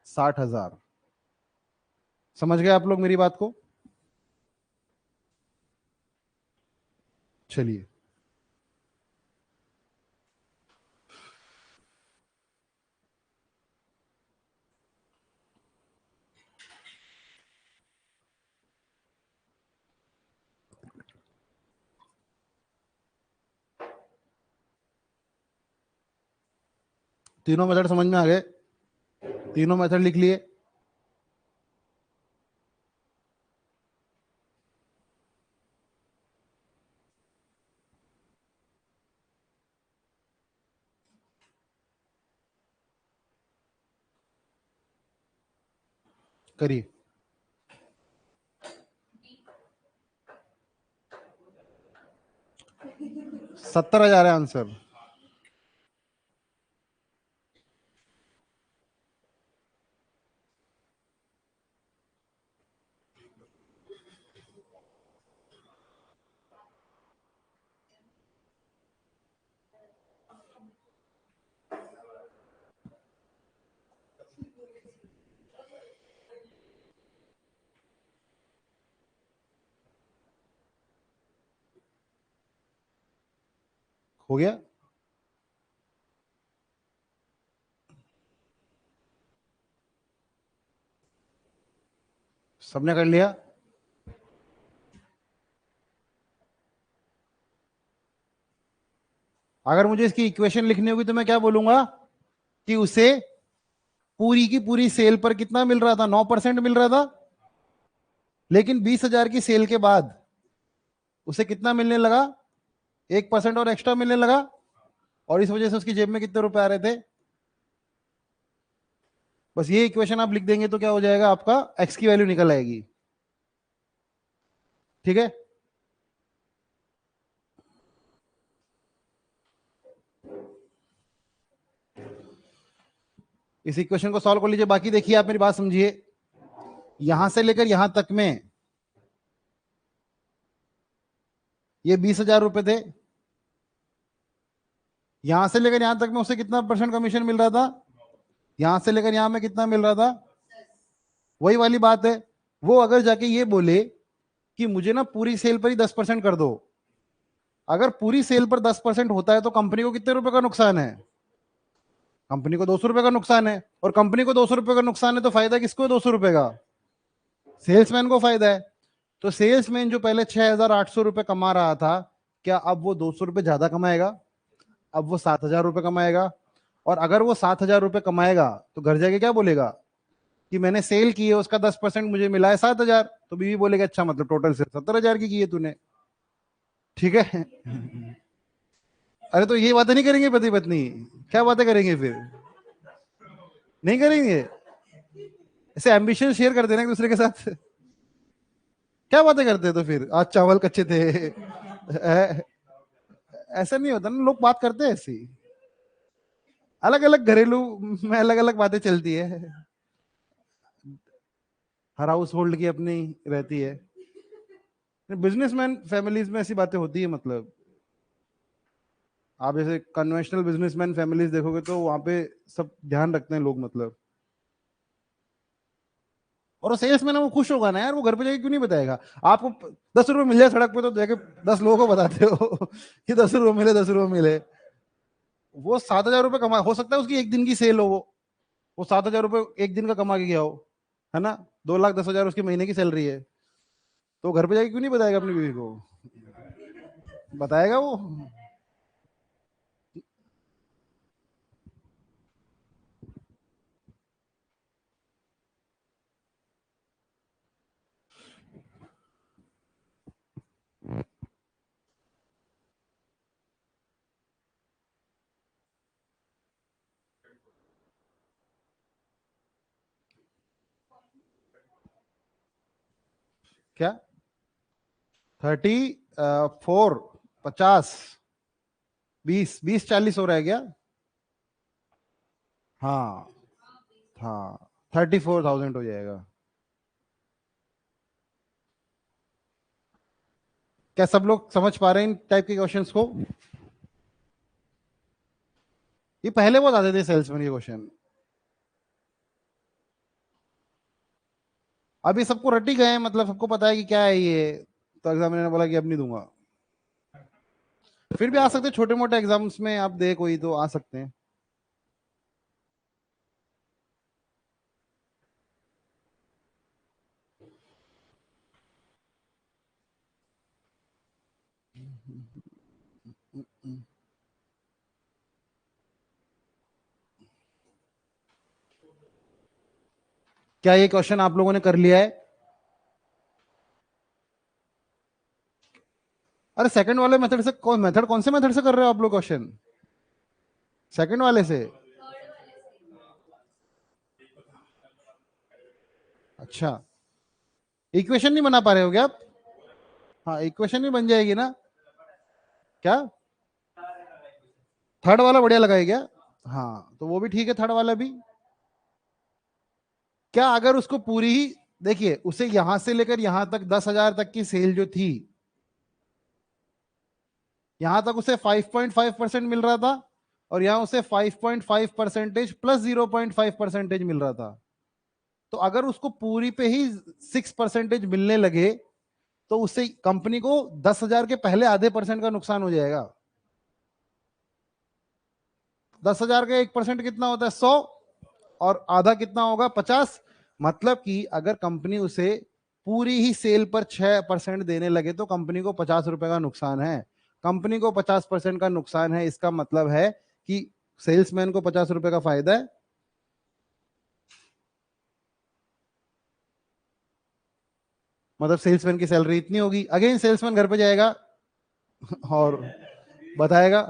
60,000। समझ गए आप लोग मेरी बात को? चलिए, तीनों मेथड समझ में आ गए? तीनों मेथड लिख लिए? करिए। 70,000 है आंसर। हो गया? सबने कर लिया? अगर मुझे इसकी इक्वेशन लिखनी होगी तो मैं क्या बोलूंगा कि उसे पूरी की पूरी सेल पर कितना मिल रहा था? 9% मिल रहा था। लेकिन 20,000 की सेल के बाद उसे कितना मिलने लगा? 1% और एक्स्ट्रा मिलने लगा। और इस वजह से उसकी जेब में कितने रुपए आ रहे थे? बस ये इक्वेशन आप लिख देंगे तो क्या हो जाएगा, आपका एक्स की वैल्यू निकल आएगी। ठीक है? इस इक्वेशन को सॉल्व कर लीजिए। बाकी देखिए, आप मेरी बात समझिए। यहां से लेकर यहां तक में ये 20,000 रुपए थे। यहां से लेकर यहां तक में उसे कितना परसेंट कमीशन मिल रहा था? यहां से लेकर यहां में कितना मिल रहा था? वही वाली बात है। वो अगर जाके ये बोले कि मुझे ना पूरी सेल पर ही 10% कर दो, अगर पूरी सेल पर 10% होता है तो कंपनी को कितने रुपए का नुकसान है? कंपनी को 200 रुपए का नुकसान है। और कंपनी को 200 रुपए का नुकसान है तो फायदा किसको है 200 रुपए का? सेल्समैन को फायदा है। तो सेल्समैन जो पहले 6,800 रुपए कमा रहा था, क्या अब वो 200 रुपए ज्यादा कमाएगा? अब वो 7,000 रुपए कमाएगा। और अगर वो 7,000 रुपए कमाएगा तो घर जाके क्या बोलेगा कि मैंने सेल की है, उसका 10% मुझे मिला है 7,000। तो बीवी बोलेगा अच्छा मतलब टोटल से 70,000 की है तूने। ठीक है। अरे तो ये बातें नहीं करेंगे पति पत्नी? क्या बातें करेंगे फिर? नहीं करेंगे? ऐसे एम्बिशन शेयर कर देना एक दूसरे के साथ। क्या बातें करते हैं तो फिर आज चावल कच्चे थे। ऐसा नहीं होता ना, लोग बात करते हैं ऐसी। अलग अलग घरेलू में अलग अलग बातें चलती है। हर हाउस होल्ड की अपनी रहती है। बिजनेसमैन फैमिलीज में ऐसी बातें होती है मतलब। आप जैसे कन्वेंशनल बिजनेसमैन फैमिलीज देखोगे तो वहां पे सब ध्यान रखते हैं लोग मतलब। और वो सेल्स में ना वो खुश होगा ना यार, वो घर पे जाके क्यों नहीं बताएगा? आपको 10 रुपए मिल जाए सड़क पे तो जाके 10 लोगों को बताते हो कि 10 रुपए मिले 10 रुपए मिले। वो 7,000 रुपये कमा, हो सकता है उसकी एक दिन की सेल हो, वो 7,000 रुपये एक दिन का कमा के गया हो, है ना? 2,10,000 उसकी महीने की सैलरी है। तो घर पे जाके क्यों नहीं बताएगा अपनी बीवी को? बताएगा वो। क्या? 34? 50? 20 20 40 हो रहा है क्या? हाँ। हाँ, 34,000 हो जाएगा। क्या सब लोग समझ पा रहे हैं इन टाइप के क्वेश्चंस को? ये पहले बहुत आते थे सेल्समैन ये क्वेश्चन। अभी सबको रटी गए हैं, मतलब सबको पता है कि क्या है ये। तो एग्जामिनर ने बोला कि अब नहीं दूंगा। फिर भी आ सकते हैं, छोटे मोटे एग्जाम्स में आप दे कोई तो आ सकते हैं। क्या ये क्वेश्चन आप लोगों ने कर लिया है? अरे सेकंड वाले मेथड से, कौन से मेथड से कर रहे हो आप लोग क्वेश्चन? सेकंड वाले से? अच्छा, इक्वेशन नहीं बना पा रहे हो क्या आप? हाँ, इक्वेशन भी बन जाएगी ना। क्या? थर्ड वाला बढ़िया लगाए क्या? हाँ तो वो भी ठीक है, थर्ड वाला भी। क्या अगर उसको पूरी ही, देखिए उसे यहां से लेकर यहां तक 10,000 तक की सेल जो थी, यहां तक उसे 5.5% मिल रहा था, और यहां उसे 5.5% प्लस 0.5% मिल रहा था। तो अगर उसको पूरी पे ही 6% मिलने लगे तो उससे कंपनी को 10,000 के पहले आधे परसेंट का नुकसान हो जाएगा। 10,000 का 1% कितना होता है? 100। और आधा कितना होगा? 50। मतलब कि अगर कंपनी उसे पूरी ही सेल पर 6% देने लगे तो कंपनी को 50 रुपए का नुकसान है। कंपनी को 50% का नुकसान है, इसका मतलब है कि सेल्समैन को 50 रुपए का फायदा है। मतलब सेल्समैन की सैलरी इतनी होगी। अगेन सेल्समैन घर पे जाएगा और बताएगा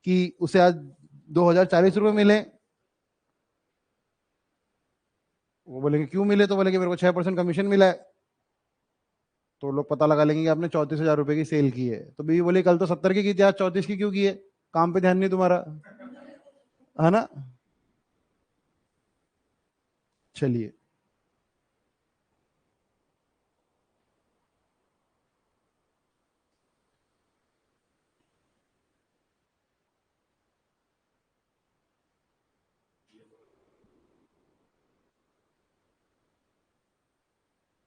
कि उसे आज 2,040 रुपए मिले। वो बोलेंगे क्यों मिले? तो बोलेंगे मेरे को 6% कमीशन मिला है। तो लोग पता लगा लेंगे कि आपने 34,000 रुपए की सेल की है। तो बीवी बोली कल तो 70 की थी, आज 34 की क्यों की है? काम पे ध्यान नहीं तुम्हारा, है ना? चलिए।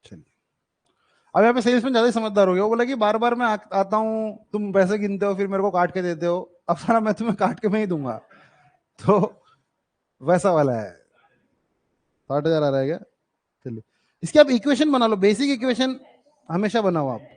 चलिए, अब यहाँ पे सेल्समैन ज्यादा ही समझदार हो गया, वो बोला कि बार बार मैं आता हूँ, तुम पैसे गिनते हो फिर मेरे को काट के देते हो, अब सारा मैं तुम्हें काट के मैं ही दूंगा। तो वैसा वाला है। 60,000 आ रहा है क्या? चलिए, इसकी आप इक्वेशन बना लो, बेसिक इक्वेशन हमेशा बनाओ आप।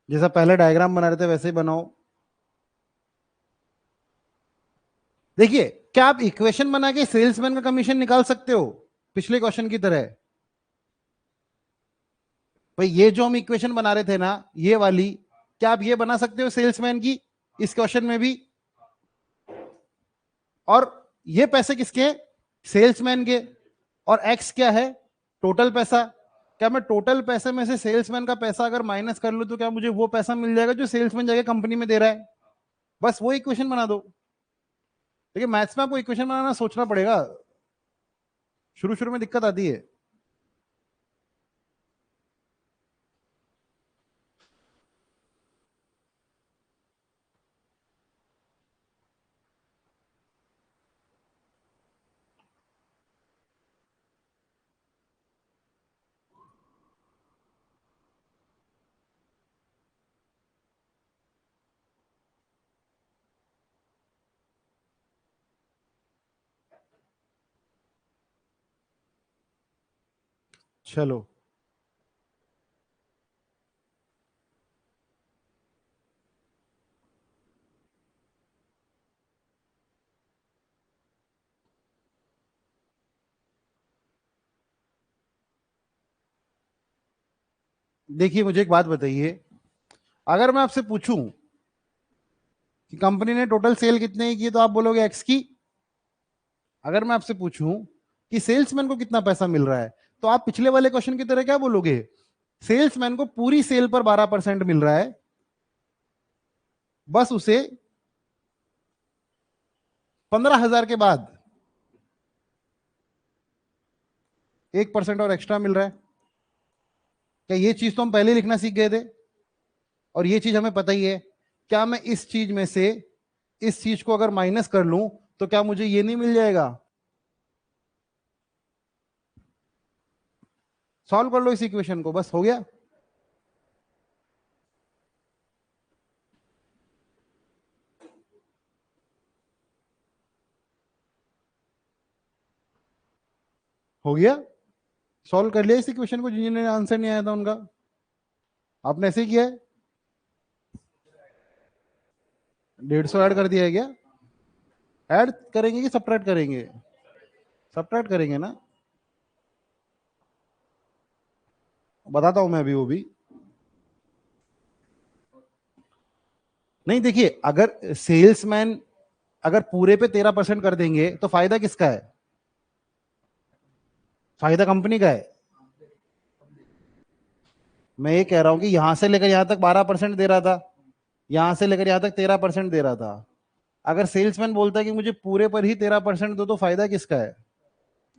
जैसा पहले डायग्राम बना रहे थे वैसे ही बनाओ। देखिए, क्या आप इक्वेशन बना के सेल्समैन का कमीशन निकाल सकते हो पिछले क्वेश्चन की तरह? भाई ये जो हम इक्वेशन बना रहे थे ना, ये वाली, क्या आप ये बना सकते हो सेल्समैन की इस क्वेश्चन में भी? और ये पैसे किसके हैं? सेल्समैन के। और एक्स क्या है? टोटल पैसा। क्या मैं टोटल पैसे में से सेल्समैन का पैसा अगर माइनस कर लूं तो क्या मुझे वो पैसा मिल जाएगा जो सेल्समैन जाके कंपनी में दे रहा है? बस वो इक्वेशन बना दो। देखिए, मैथ्स में आपको इक्वेशन बनाना सोचना पड़ेगा, शुरू शुरू में दिक्कत आती है। चलो, देखिए मुझे एक बात बताइए, अगर मैं आपसे पूछूं कि कंपनी ने टोटल सेल कितने की, तो आप बोलोगे एक्स की। अगर मैं आपसे पूछूं कि सेल्समैन को कितना पैसा मिल रहा है, तो आप पिछले वाले क्वेश्चन की तरह क्या बोलोगे? सेल्समैन को पूरी सेल पर 12% मिल रहा है, बस उसे 15,000 के बाद 1% और एक्स्ट्रा मिल रहा है। क्या ये चीज तो हम पहले लिखना सीख गए थे, और ये चीज हमें पता ही है? क्या मैं इस चीज में से इस चीज को अगर माइनस कर लूं तो क्या मुझे ये नहीं मिल जाएगा? सॉल्व कर लो इस इक्वेशन को, बस हो गया। हो गया, सॉल्व कर लिया इस इक्वेशन को, जिन्हें आंसर नहीं आया था उनका। आपने ऐसे ही किया है। 150 ऐड कर दिया है क्या? ऐड करेंगे कि सब्ट्रैक्ट करेंगे? सब्ट्रैक्ट करेंगे ना? बताता हूं मैं अभी वो भी। नहीं, देखिए, अगर सेल्समैन अगर पूरे पे 13% कर देंगे तो फायदा किसका है? फायदा कंपनी का है। मैं ये कह रहा हूं कि यहां से लेकर यहां तक 12% दे रहा था, यहां से लेकर यहां तक 13% दे रहा था। अगर सेल्समैन बोलता है कि मुझे पूरे पर ही 13% दो, तो फायदा किसका है?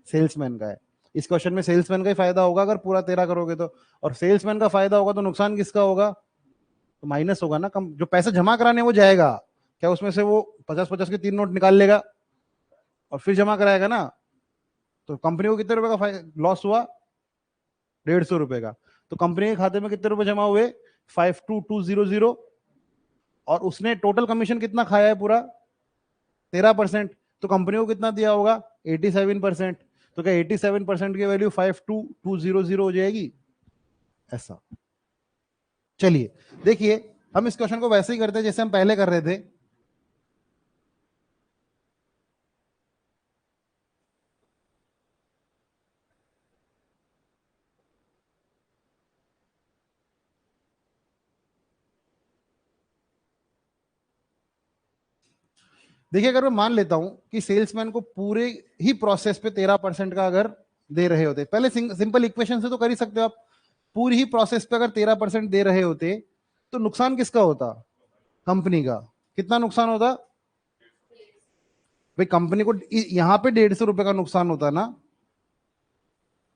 सेल्समैन का है। इस क्वेश्चन में सेल्समैन का ही फायदा होगा अगर पूरा 13 करोगे तो। और सेल्समैन का फायदा होगा तो नुकसान किसका होगा? तो माइनस होगा ना, कम जो पैसा जमा कराने वो जाएगा। क्या उसमें से वो 50-50 के 3 नोट निकाल लेगा और फिर जमा कराएगा ना? तो कंपनी को कितने रुपए का लॉस हुआ? 150 रुपए का। तो कंपनी के खाते में कितने रुपए जमा हुए? 52,200। और उसने टोटल कमीशन कितना खाया है पूरा? 13%। तो कंपनी को कितना दिया होगा? 87%। तो क्या 87% की वैल्यू 52,200 हो जाएगी? ऐसा। चलिए, देखिए, हम इस क्वेश्चन को वैसे ही करते हैं जैसे हम पहले कर रहे थे। देखिए अगर मैं मान लेता हूं कि सेल्समैन को पूरे ही प्रोसेस पे 13% का अगर दे रहे होते, पहले सिंपल इक्वेशन से तो कर ही सकते हो आप, पूरी ही प्रोसेस पे अगर 13% दे रहे होते तो नुकसान किसका होता? कंपनी का। कितना नुकसान होता भाई? कंपनी को यहां पे 150 रुपए का नुकसान होता ना,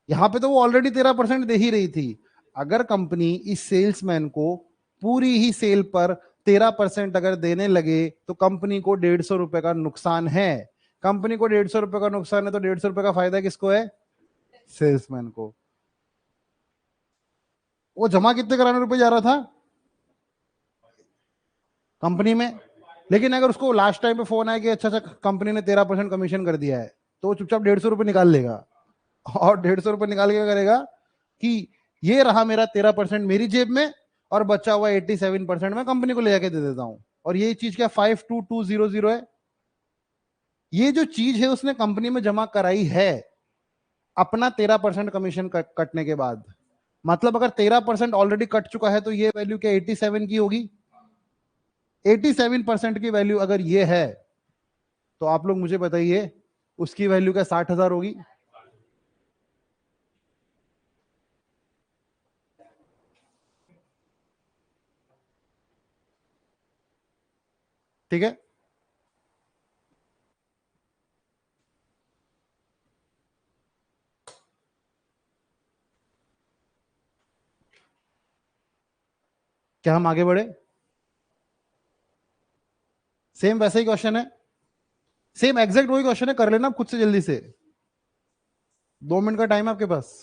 यहां पे तो वो ऑलरेडी 13% दे ही रही थी। अगर कंपनी इस सेल्समैन को पूरी ही सेल पर 13% अगर देने लगे तो कंपनी को 150 रुपए का नुकसान है। कंपनी को 150 रुपए का नुकसान है तो 150 रुपए का फायदा किसको है? सेल्समैन को। वो जमा कितने कराने रुपए जा रहा था? कंपनी में। लेकिन अगर उसको लास्ट टाइम पे फोन आया कि अच्छा अच्छा कंपनी ने 13% कमीशन कर दिया है, तो वो चुपचाप 150 रुपए निकाल लेगा। और 150 रुपए निकाल के क्या करेगा कि ये रहा मेरा 13% मेरी जेब में, और बचा हुआ 87% मैं कंपनी को ले जाके दे देता हूं। और ये चीज क्या 52200 है? ये जो चीज है उसने कंपनी में जमा कराई है अपना 13% कमीशन कटने के बाद। मतलब अगर 13% ऑलरेडी कट चुका है तो ये वैल्यू क्या 87 की होगी? 87% की वैल्यू अगर ये है तो आप लोग मुझे बताइए उसकी वैल्यू क्या 60,000 होगी? ठीक है। क्या हम आगे बढ़े? सेम वैसा ही क्वेश्चन है, सेम एग्जैक्ट वही क्वेश्चन है, कर लेना आप खुद से जल्दी से। 2 मिनट का टाइम है आपके पास।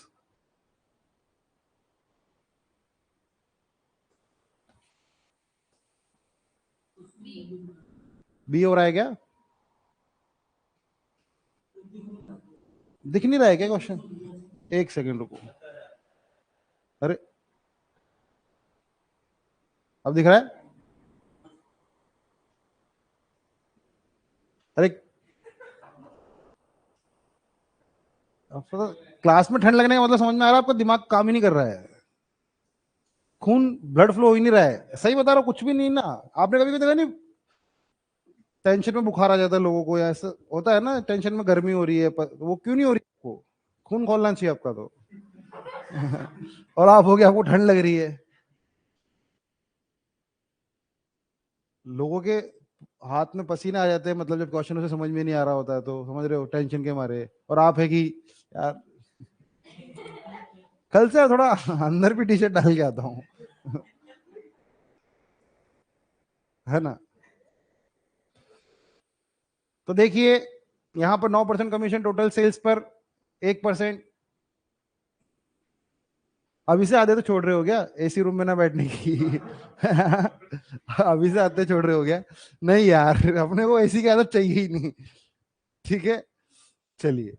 बी हो रहा है क्या? दिख नहीं रहा है क्या क्वेश्चन? एक सेकंड रुको। अरे अब दिख रहा है? अरे क्लास में ठंड लगने का मतलब समझ में आ रहा है? आपका दिमाग काम ही नहीं कर रहा है, खून ब्लड फ्लो हो ही नहीं रहा है, सही बता रहा हूँ, कुछ भी नहीं ना। आपने कभी कभी देखा नहीं, टेंशन में बुखार आ जाता है लोगों को, या ऐसा होता है ना, टेंशन में गर्मी हो रही है पर वो क्यों नहीं हो रही आपको? खून खोलना चाहिए आपका तो। और आप हो गया आपको ठंड लग रही है। लोगों के हाथ में पसीने आ जाते हैं, मतलब जब क्वेश्चन उसे समझ में नहीं आ रहा होता है तो, समझ रहे हो, टेंशन के मारे। और आप है कि यार कल से थोड़ा अंदर भी टी शर्ट डाल के आता हूँ। है ना? तो देखिए यहां पर 9% कमीशन टोटल सेल्स पर, 1%। अभी से आधे तो छोड़ रहे हो क्या एसी रूम में ना बैठने की? अभी से आधे छोड़ रहे हो क्या? नहीं यार, अपने को एसी की आदत चाहिए ही नहीं। ठीक है, चलिए।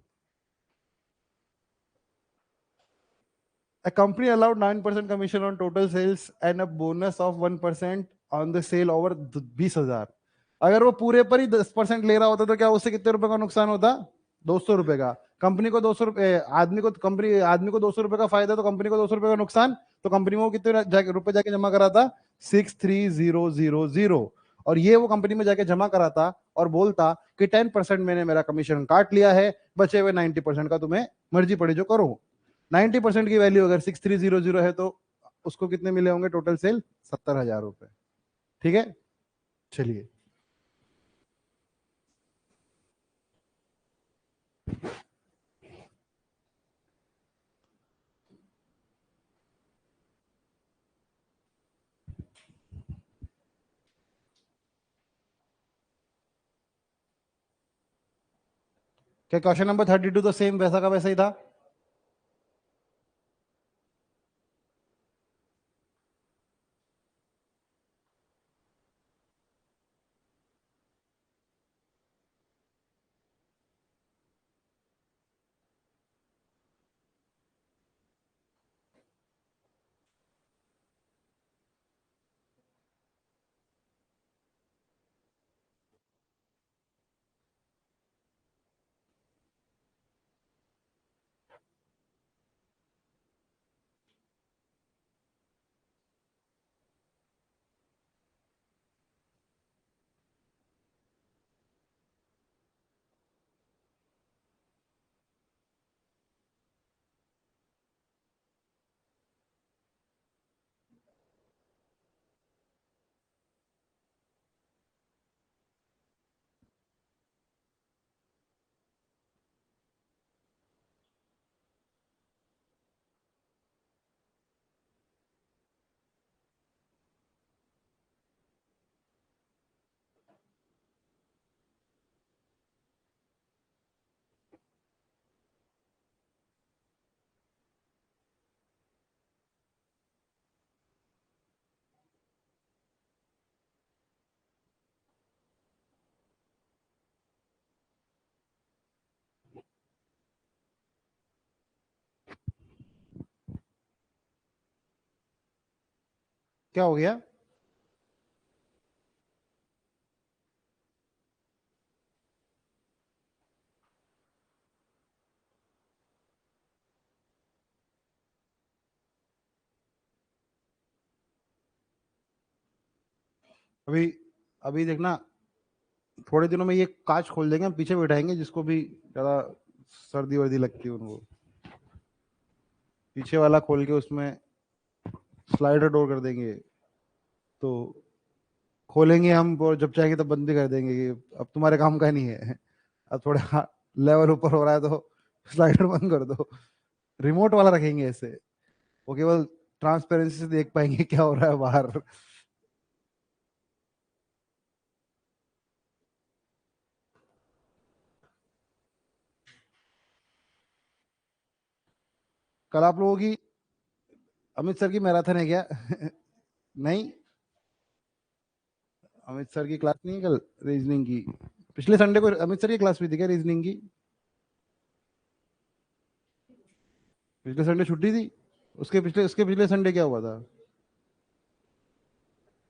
A company allowed 9% commission on total sales and a bonus of 1% on the sale over 20,000। अगर वो पूरे पर ही 10% ले रहा होता तो क्या उससे कितने रुपए का नुकसान होता? 200 रुपए का। कंपनी को 200 रुपए, आदमी को 200 रुपए का फायदा तो कंपनी को 200 रुपए का नुकसान। तो कंपनी में वो कितने रुपए जाके जमा करा था? 63,000। और ये वो कंपनी में जाके जमा कराता और बोलता कि 10% मैंने मेरा कमीशन काट लिया है, बचे हुए 90% का तुम्हें मर्जी पड़ी जो करो। 90% की वैल्यू अगर 6300 है तो उसको कितने मिले होंगे टोटल सेल? 70,000 रुपए। ठीक है, चलिए। क्या क्वेश्चन नंबर 32 तो सेम वैसा का वैसा ही था? क्या हो गया? अभी अभी देखना, थोड़े दिनों में ये कांच खोल देंगे, हम पीछे बैठाएंगे जिसको भी ज्यादा सर्दी वर्दी लगती है उनको, पीछे वाला खोल के उसमें स्लाइडर डोर कर देंगे, तो खोलेंगे हम और जब चाहेंगे तब बंद भी कर देंगे, कि अब तुम्हारे काम का नहीं है, अब थोड़ा लेवल ऊपर हो रहा है तो स्लाइडर बंद कर दो। रिमोट वाला रखेंगे ऐसे, वो केवल ट्रांसपेरेंसी से देख पाएंगे क्या हो रहा है बाहर। कल आप लोगों की अमित सर की मैराथन है क्या? नहीं, अमित सर की क्लास नहीं है कल रीजनिंग की? पिछले संडे को अमित सर की क्लास हुई थी क्या रीजनिंग की? पिछले संडे छुट्टी थी, उसके पिछले संडे क्या हुआ था?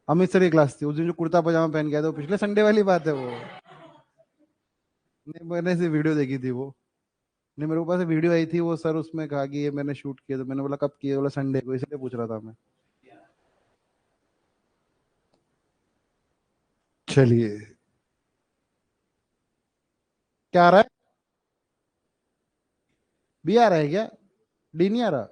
अमित सर की क्लास थी उस दिन, जो कुर्ता पजामा पहन गया था, वो पिछले संडे वाली बात है वो। नहीं, मैंने से वीडियो देखी थी वो। नहीं, मेरे को पास वीडियो आई थी, वो सर उसमें कहा कि ये मैंने शूट किया, तो मैंने बोला कब किया, बोला संडे को, इसलिए पूछ रहा था मैं। चलिए, क्या आ रहा है? बी आ रहा है क्या? डी नहीं आ रहा?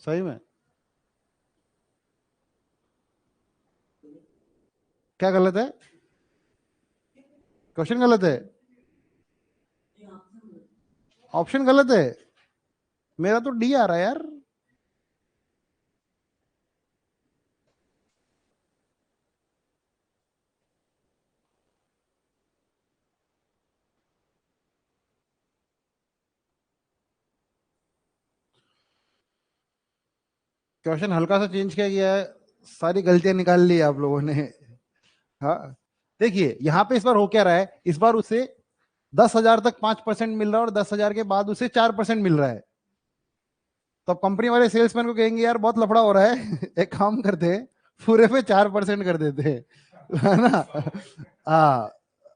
सही में? क्या गलत है? क्वेश्चन गलत है? ऑप्शन गलत है? मेरा तो डी आ रहा है यार। क्वेश्चन हल्का सा चेंज किया गया है, सारी गलतियां निकाल ली आप लोगों ने। हाँ, देखिए यहाँ पे इस बार हो क्या रहा है, इस बार उसे 10,000 तक 5% मिल रहा है और 10,000 के बाद उसे 4% मिल रहा है। तो अब कंपनी वाले सेल्समैन को कहेंगे यार बहुत लफड़ा हो रहा है, एक काम करते हैं, पूरे पे 4% कर देते हैं, है ना? हाँ,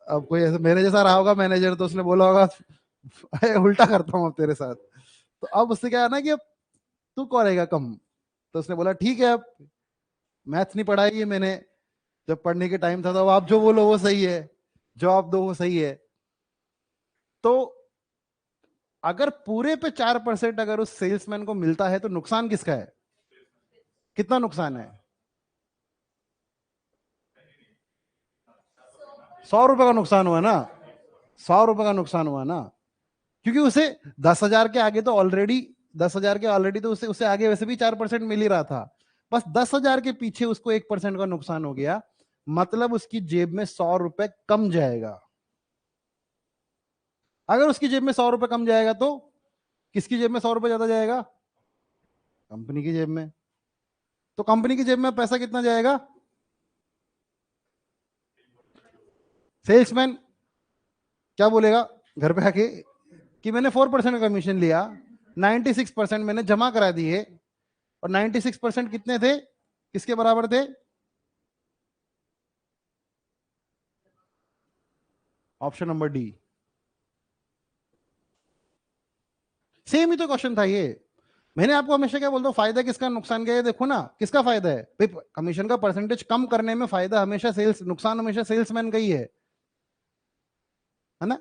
अब कोई ऐसे मेरे जैसा रहा होगा मैनेजर, तो उसने बोला होगा "अरे, उल्टा करता हूँ अब तेरे साथ"। तो अब उससे क्या है ना कि अब तू करेगा कम। तो उसने बोला ठीक है, अब मैथ्स नहीं पढ़ाई है मैंने, जब पढ़ने के टाइम था, तो अब आप जो बोलो वो सही है, जो आप दो वो सही है। तो अगर पूरे पे 4% अगर उस सेल्समैन को मिलता है तो नुकसान किसका है? कितना नुकसान है? 100 रुपए का नुकसान हुआ ना? 100 रुपए का नुकसान हुआ ना, क्योंकि उसे 10,000 के आगे तो ऑलरेडी, 10,000 के ऑलरेडी तो उसे उसे आगे वैसे भी 4% मिल ही रहा था। बस 10,000 के पीछे उसको 1% का नुकसान हो गया, मतलब उसकी जेब में 100 रुपए कम जाएगा। अगर उसकी जेब में 100 रुपए कम जाएगा तो किसकी जेब में 100 रुपए ज्यादा जाएगा? कंपनी की जेब में। तो कंपनी की जेब में पैसा कितना जाएगा? सेल्समैन क्या बोलेगा घर पे आके, कि मैंने 4% का कमीशन लिया, 96% मैंने जमा करा दिए, और 96% कितने थे, किसके बराबर थे? Option number D. सेम ही तो क्वेश्चन था ये। मैंने आपको हमेशा क्या बोलता हूँ, फायदा किसका नुकसान क्या है, देखो ना किसका फायदा है भाई, कमीशन का परसेंटेज कम करने में फायदा हमेशा सेल्स, नुकसान हमेशा सेल्समैन का ही है ना?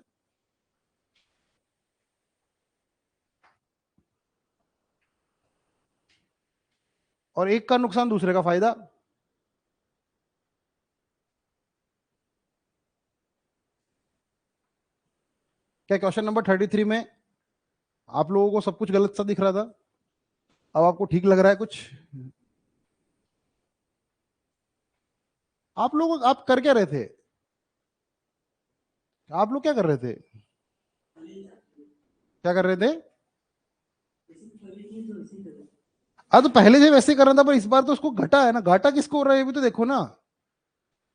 और एक का नुकसान दूसरे का फायदा। क्या क्वेश्चन नंबर 33 में आप लोगों को सब कुछ गलत सा दिख रहा था, अब आपको ठीक लग रहा है कुछ? आप कर क्या रहे थे? आप लोग क्या कर रहे थे? क्या कर रहे थे? हाँ, तो पहले से वैसे ही कर रहा था, पर इस बार तो उसको घटा है ना, घाटा किसको हो रहा है ये भी तो देखो ना।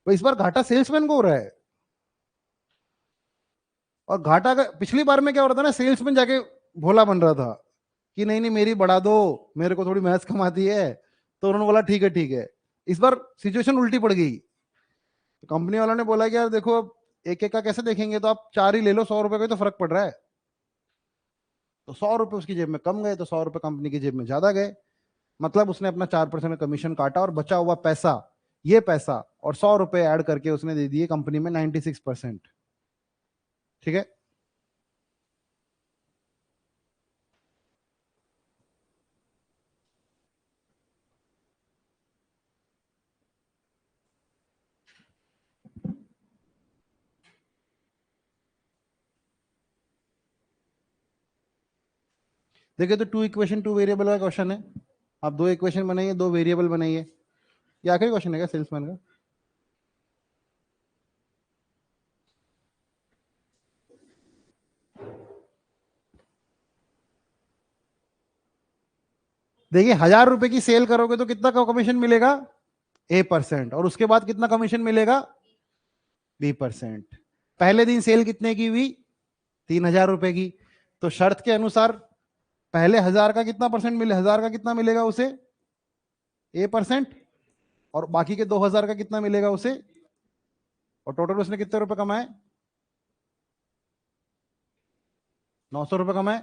भाई इस बार घाटा सेल्समैन को हो रहा है, और घाटा का पिछली बार में क्या हो रहा था ना, सेल्समैन जाके भोला बन रहा था, कि नहीं नहीं मेरी बढ़ा दो, मेरे को थोड़ी मैथ्स कम आती है। तो उन्होंने बोला ठीक है ठीक है। इस बार सिचुएशन उल्टी पड़ गई। तो कंपनी वालों ने बोला कि यार देखो अब एक एक का कैसे देखेंगे, तो आप चार ही ले लो, 100 रुपए का ही तो फर्क पड़ रहा है। तो 100 रुपए उसकी जेब में कम गए, तो 100 रुपए कंपनी की जेब में ज्यादा गए। मतलब उसने अपना 4% कमीशन काटा और बचा हुआ पैसा, ये पैसा और 100 रुपए ऐड करके उसने दे दिए कंपनी में 96%। ठीक है। देखिए तो टू इक्वेशन टू वेरिएबल का क्वेश्चन है। आप दो इक्वेशन बनाइए, दो वेरिएबल बनाइए। ये आखिरी क्वेश्चन है क्या सेल्समैन का? देखिए 1000 रुपए की सेल करोगे तो कितना का कमीशन मिलेगा? A%। और उसके बाद कितना कमीशन मिलेगा? B%। पहले दिन सेल कितने की हुई? 3000 रुपए की। तो शर्त के अनुसार पहले 1000 का कितना परसेंट मिले, 1000 का कितना मिलेगा उसे? A%। और बाकी के 2000 का कितना मिलेगा उसे? और टोटल उसने कितने रुपए कमाए? 900 रुपए कमाए।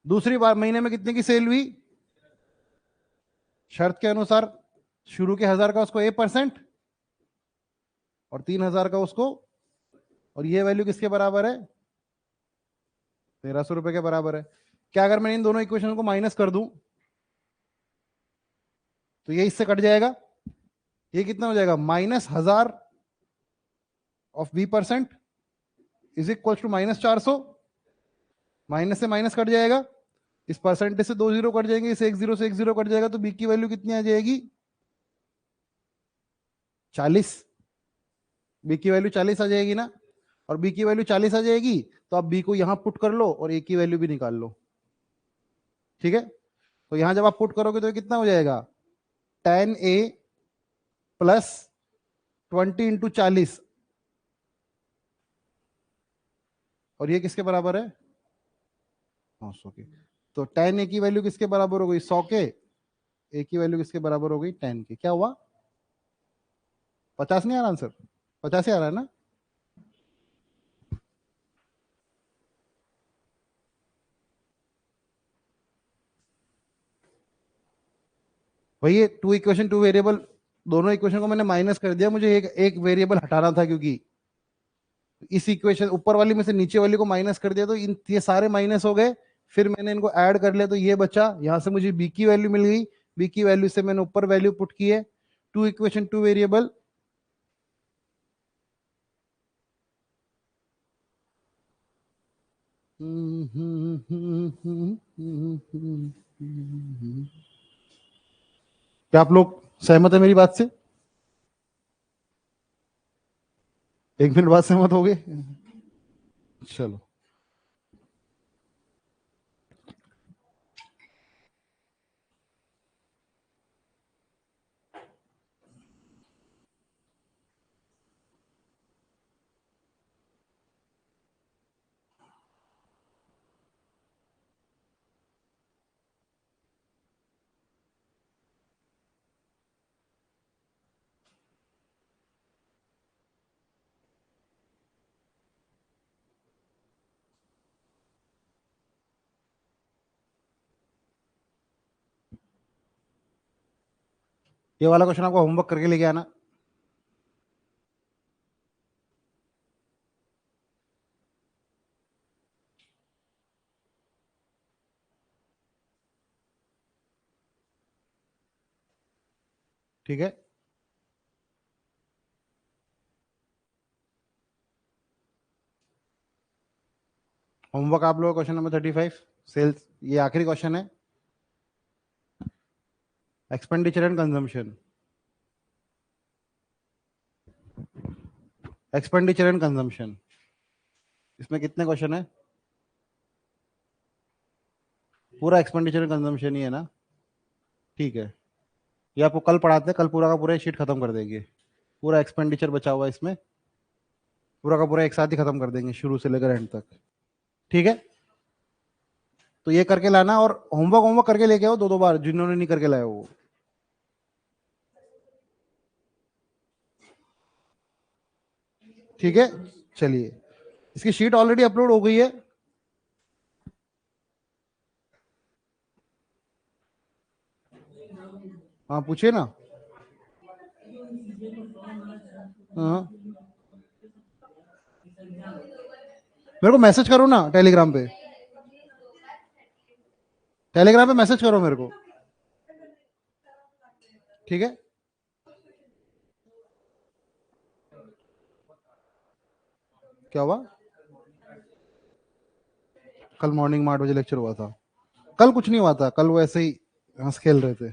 दूसरी बार महीने में कितने की सेल हुई? शर्त के अनुसार शुरू के 1000 का उसको A% और 3000 का उसको, और ये वैल्यू किसके बराबर है? 1300 रुपए के बराबर है। क्या अगर मैं इन दोनों इक्वेशन को माइनस कर दूं तो ये इससे कट जाएगा। ये कितना हो जाएगा? -1000 of B% is equal to -400। Minus से माइनस कट जाएगा, इस परसेंटेज से दो जीरो कट जाएंगे, इस एक जीरो से एक जीरो कट जाएगा, तो बी की वैल्यू कितनी आ जाएगी? 40। बी की वैल्यू 40 आ जाएगी ना। और बी की वैल्यू 40 आ जाएगी तो आप बी को यहां पुट कर लो और ए की वैल्यू भी निकाल लो। ठीक है। तो यहां जब आप पुट करोगे तो ये कितना हो जाएगा? 10A plus 20 × 40। और ये किसके बराबर है? 900 के। तो 10A की वैल्यू किसके बराबर हो गई? 100 के। ए की वैल्यू किसके बराबर हो गई? 10 के। क्या हुआ? 50 नहीं आ रहा आंसर? 50 ही आ रहा है ना? वही टू इक्वेशन टू वेरिएबल, दोनों इक्वेशन को मैंने माइनस कर दिया, मुझे एक एक वेरिएबल हटाना था, क्योंकि इस इक्वेशन ऊपर वाली में से नीचे वाली को माइनस कर दिया तो इन ये सारे माइनस हो गए। फिर मैंने इनको ऐड कर लिया तो ये बचा, यहां से मुझे बी की वैल्यू मिल गई। बी की वैल्यू से मैंने ऊपर वैल्यू पुट की है। Two equation two variable. क्या आप लोग सहमत है मेरी बात से? एक मिनट बाद सहमत हो गए? चलो। ये वाला क्वेश्चन आपको होमवर्क करके लेके आना। ठीक है। होमवर्क आप लोगों का क्वेश्चन नंबर 35 सेल्स, ये आखिरी क्वेश्चन है। Expenditure and consumption. Expenditure and consumption, इसमें कितने क्वेश्चन है? पूरा एक्सपेंडिचर एंड कंजम्पशन ही है ना? ठीक है। ये आपको कल पढ़ाते हैं, कल पूरा का पूरा शीट खत्म कर देंगे। पूरा एक्सपेंडिचर बचा हुआ है इसमें, पूरा का पूरा एक साथ ही खत्म कर देंगे शुरू से लेकर एंड तक। ठीक है। तो ये करके लाना, और होमवर्क होमवर्क करके लेके आओ 2-2 बार, जिन्होंने नहीं करके लाए वो। ठीक है, चलिए, इसकी शीट ऑलरेडी अपलोड हो गई है। हाँ पूछिए ना। हाँ, मेरे को मैसेज करो ना टेलीग्राम पे, टेलीग्राम पे मैसेज करो मेरे को। ठीक है, क्या हुआ? कल मॉर्निंग में 8 बजे लेक्चर हुआ था। कल कुछ नहीं हुआ था, कल वो ऐसे ही हंस खेल रहे थे।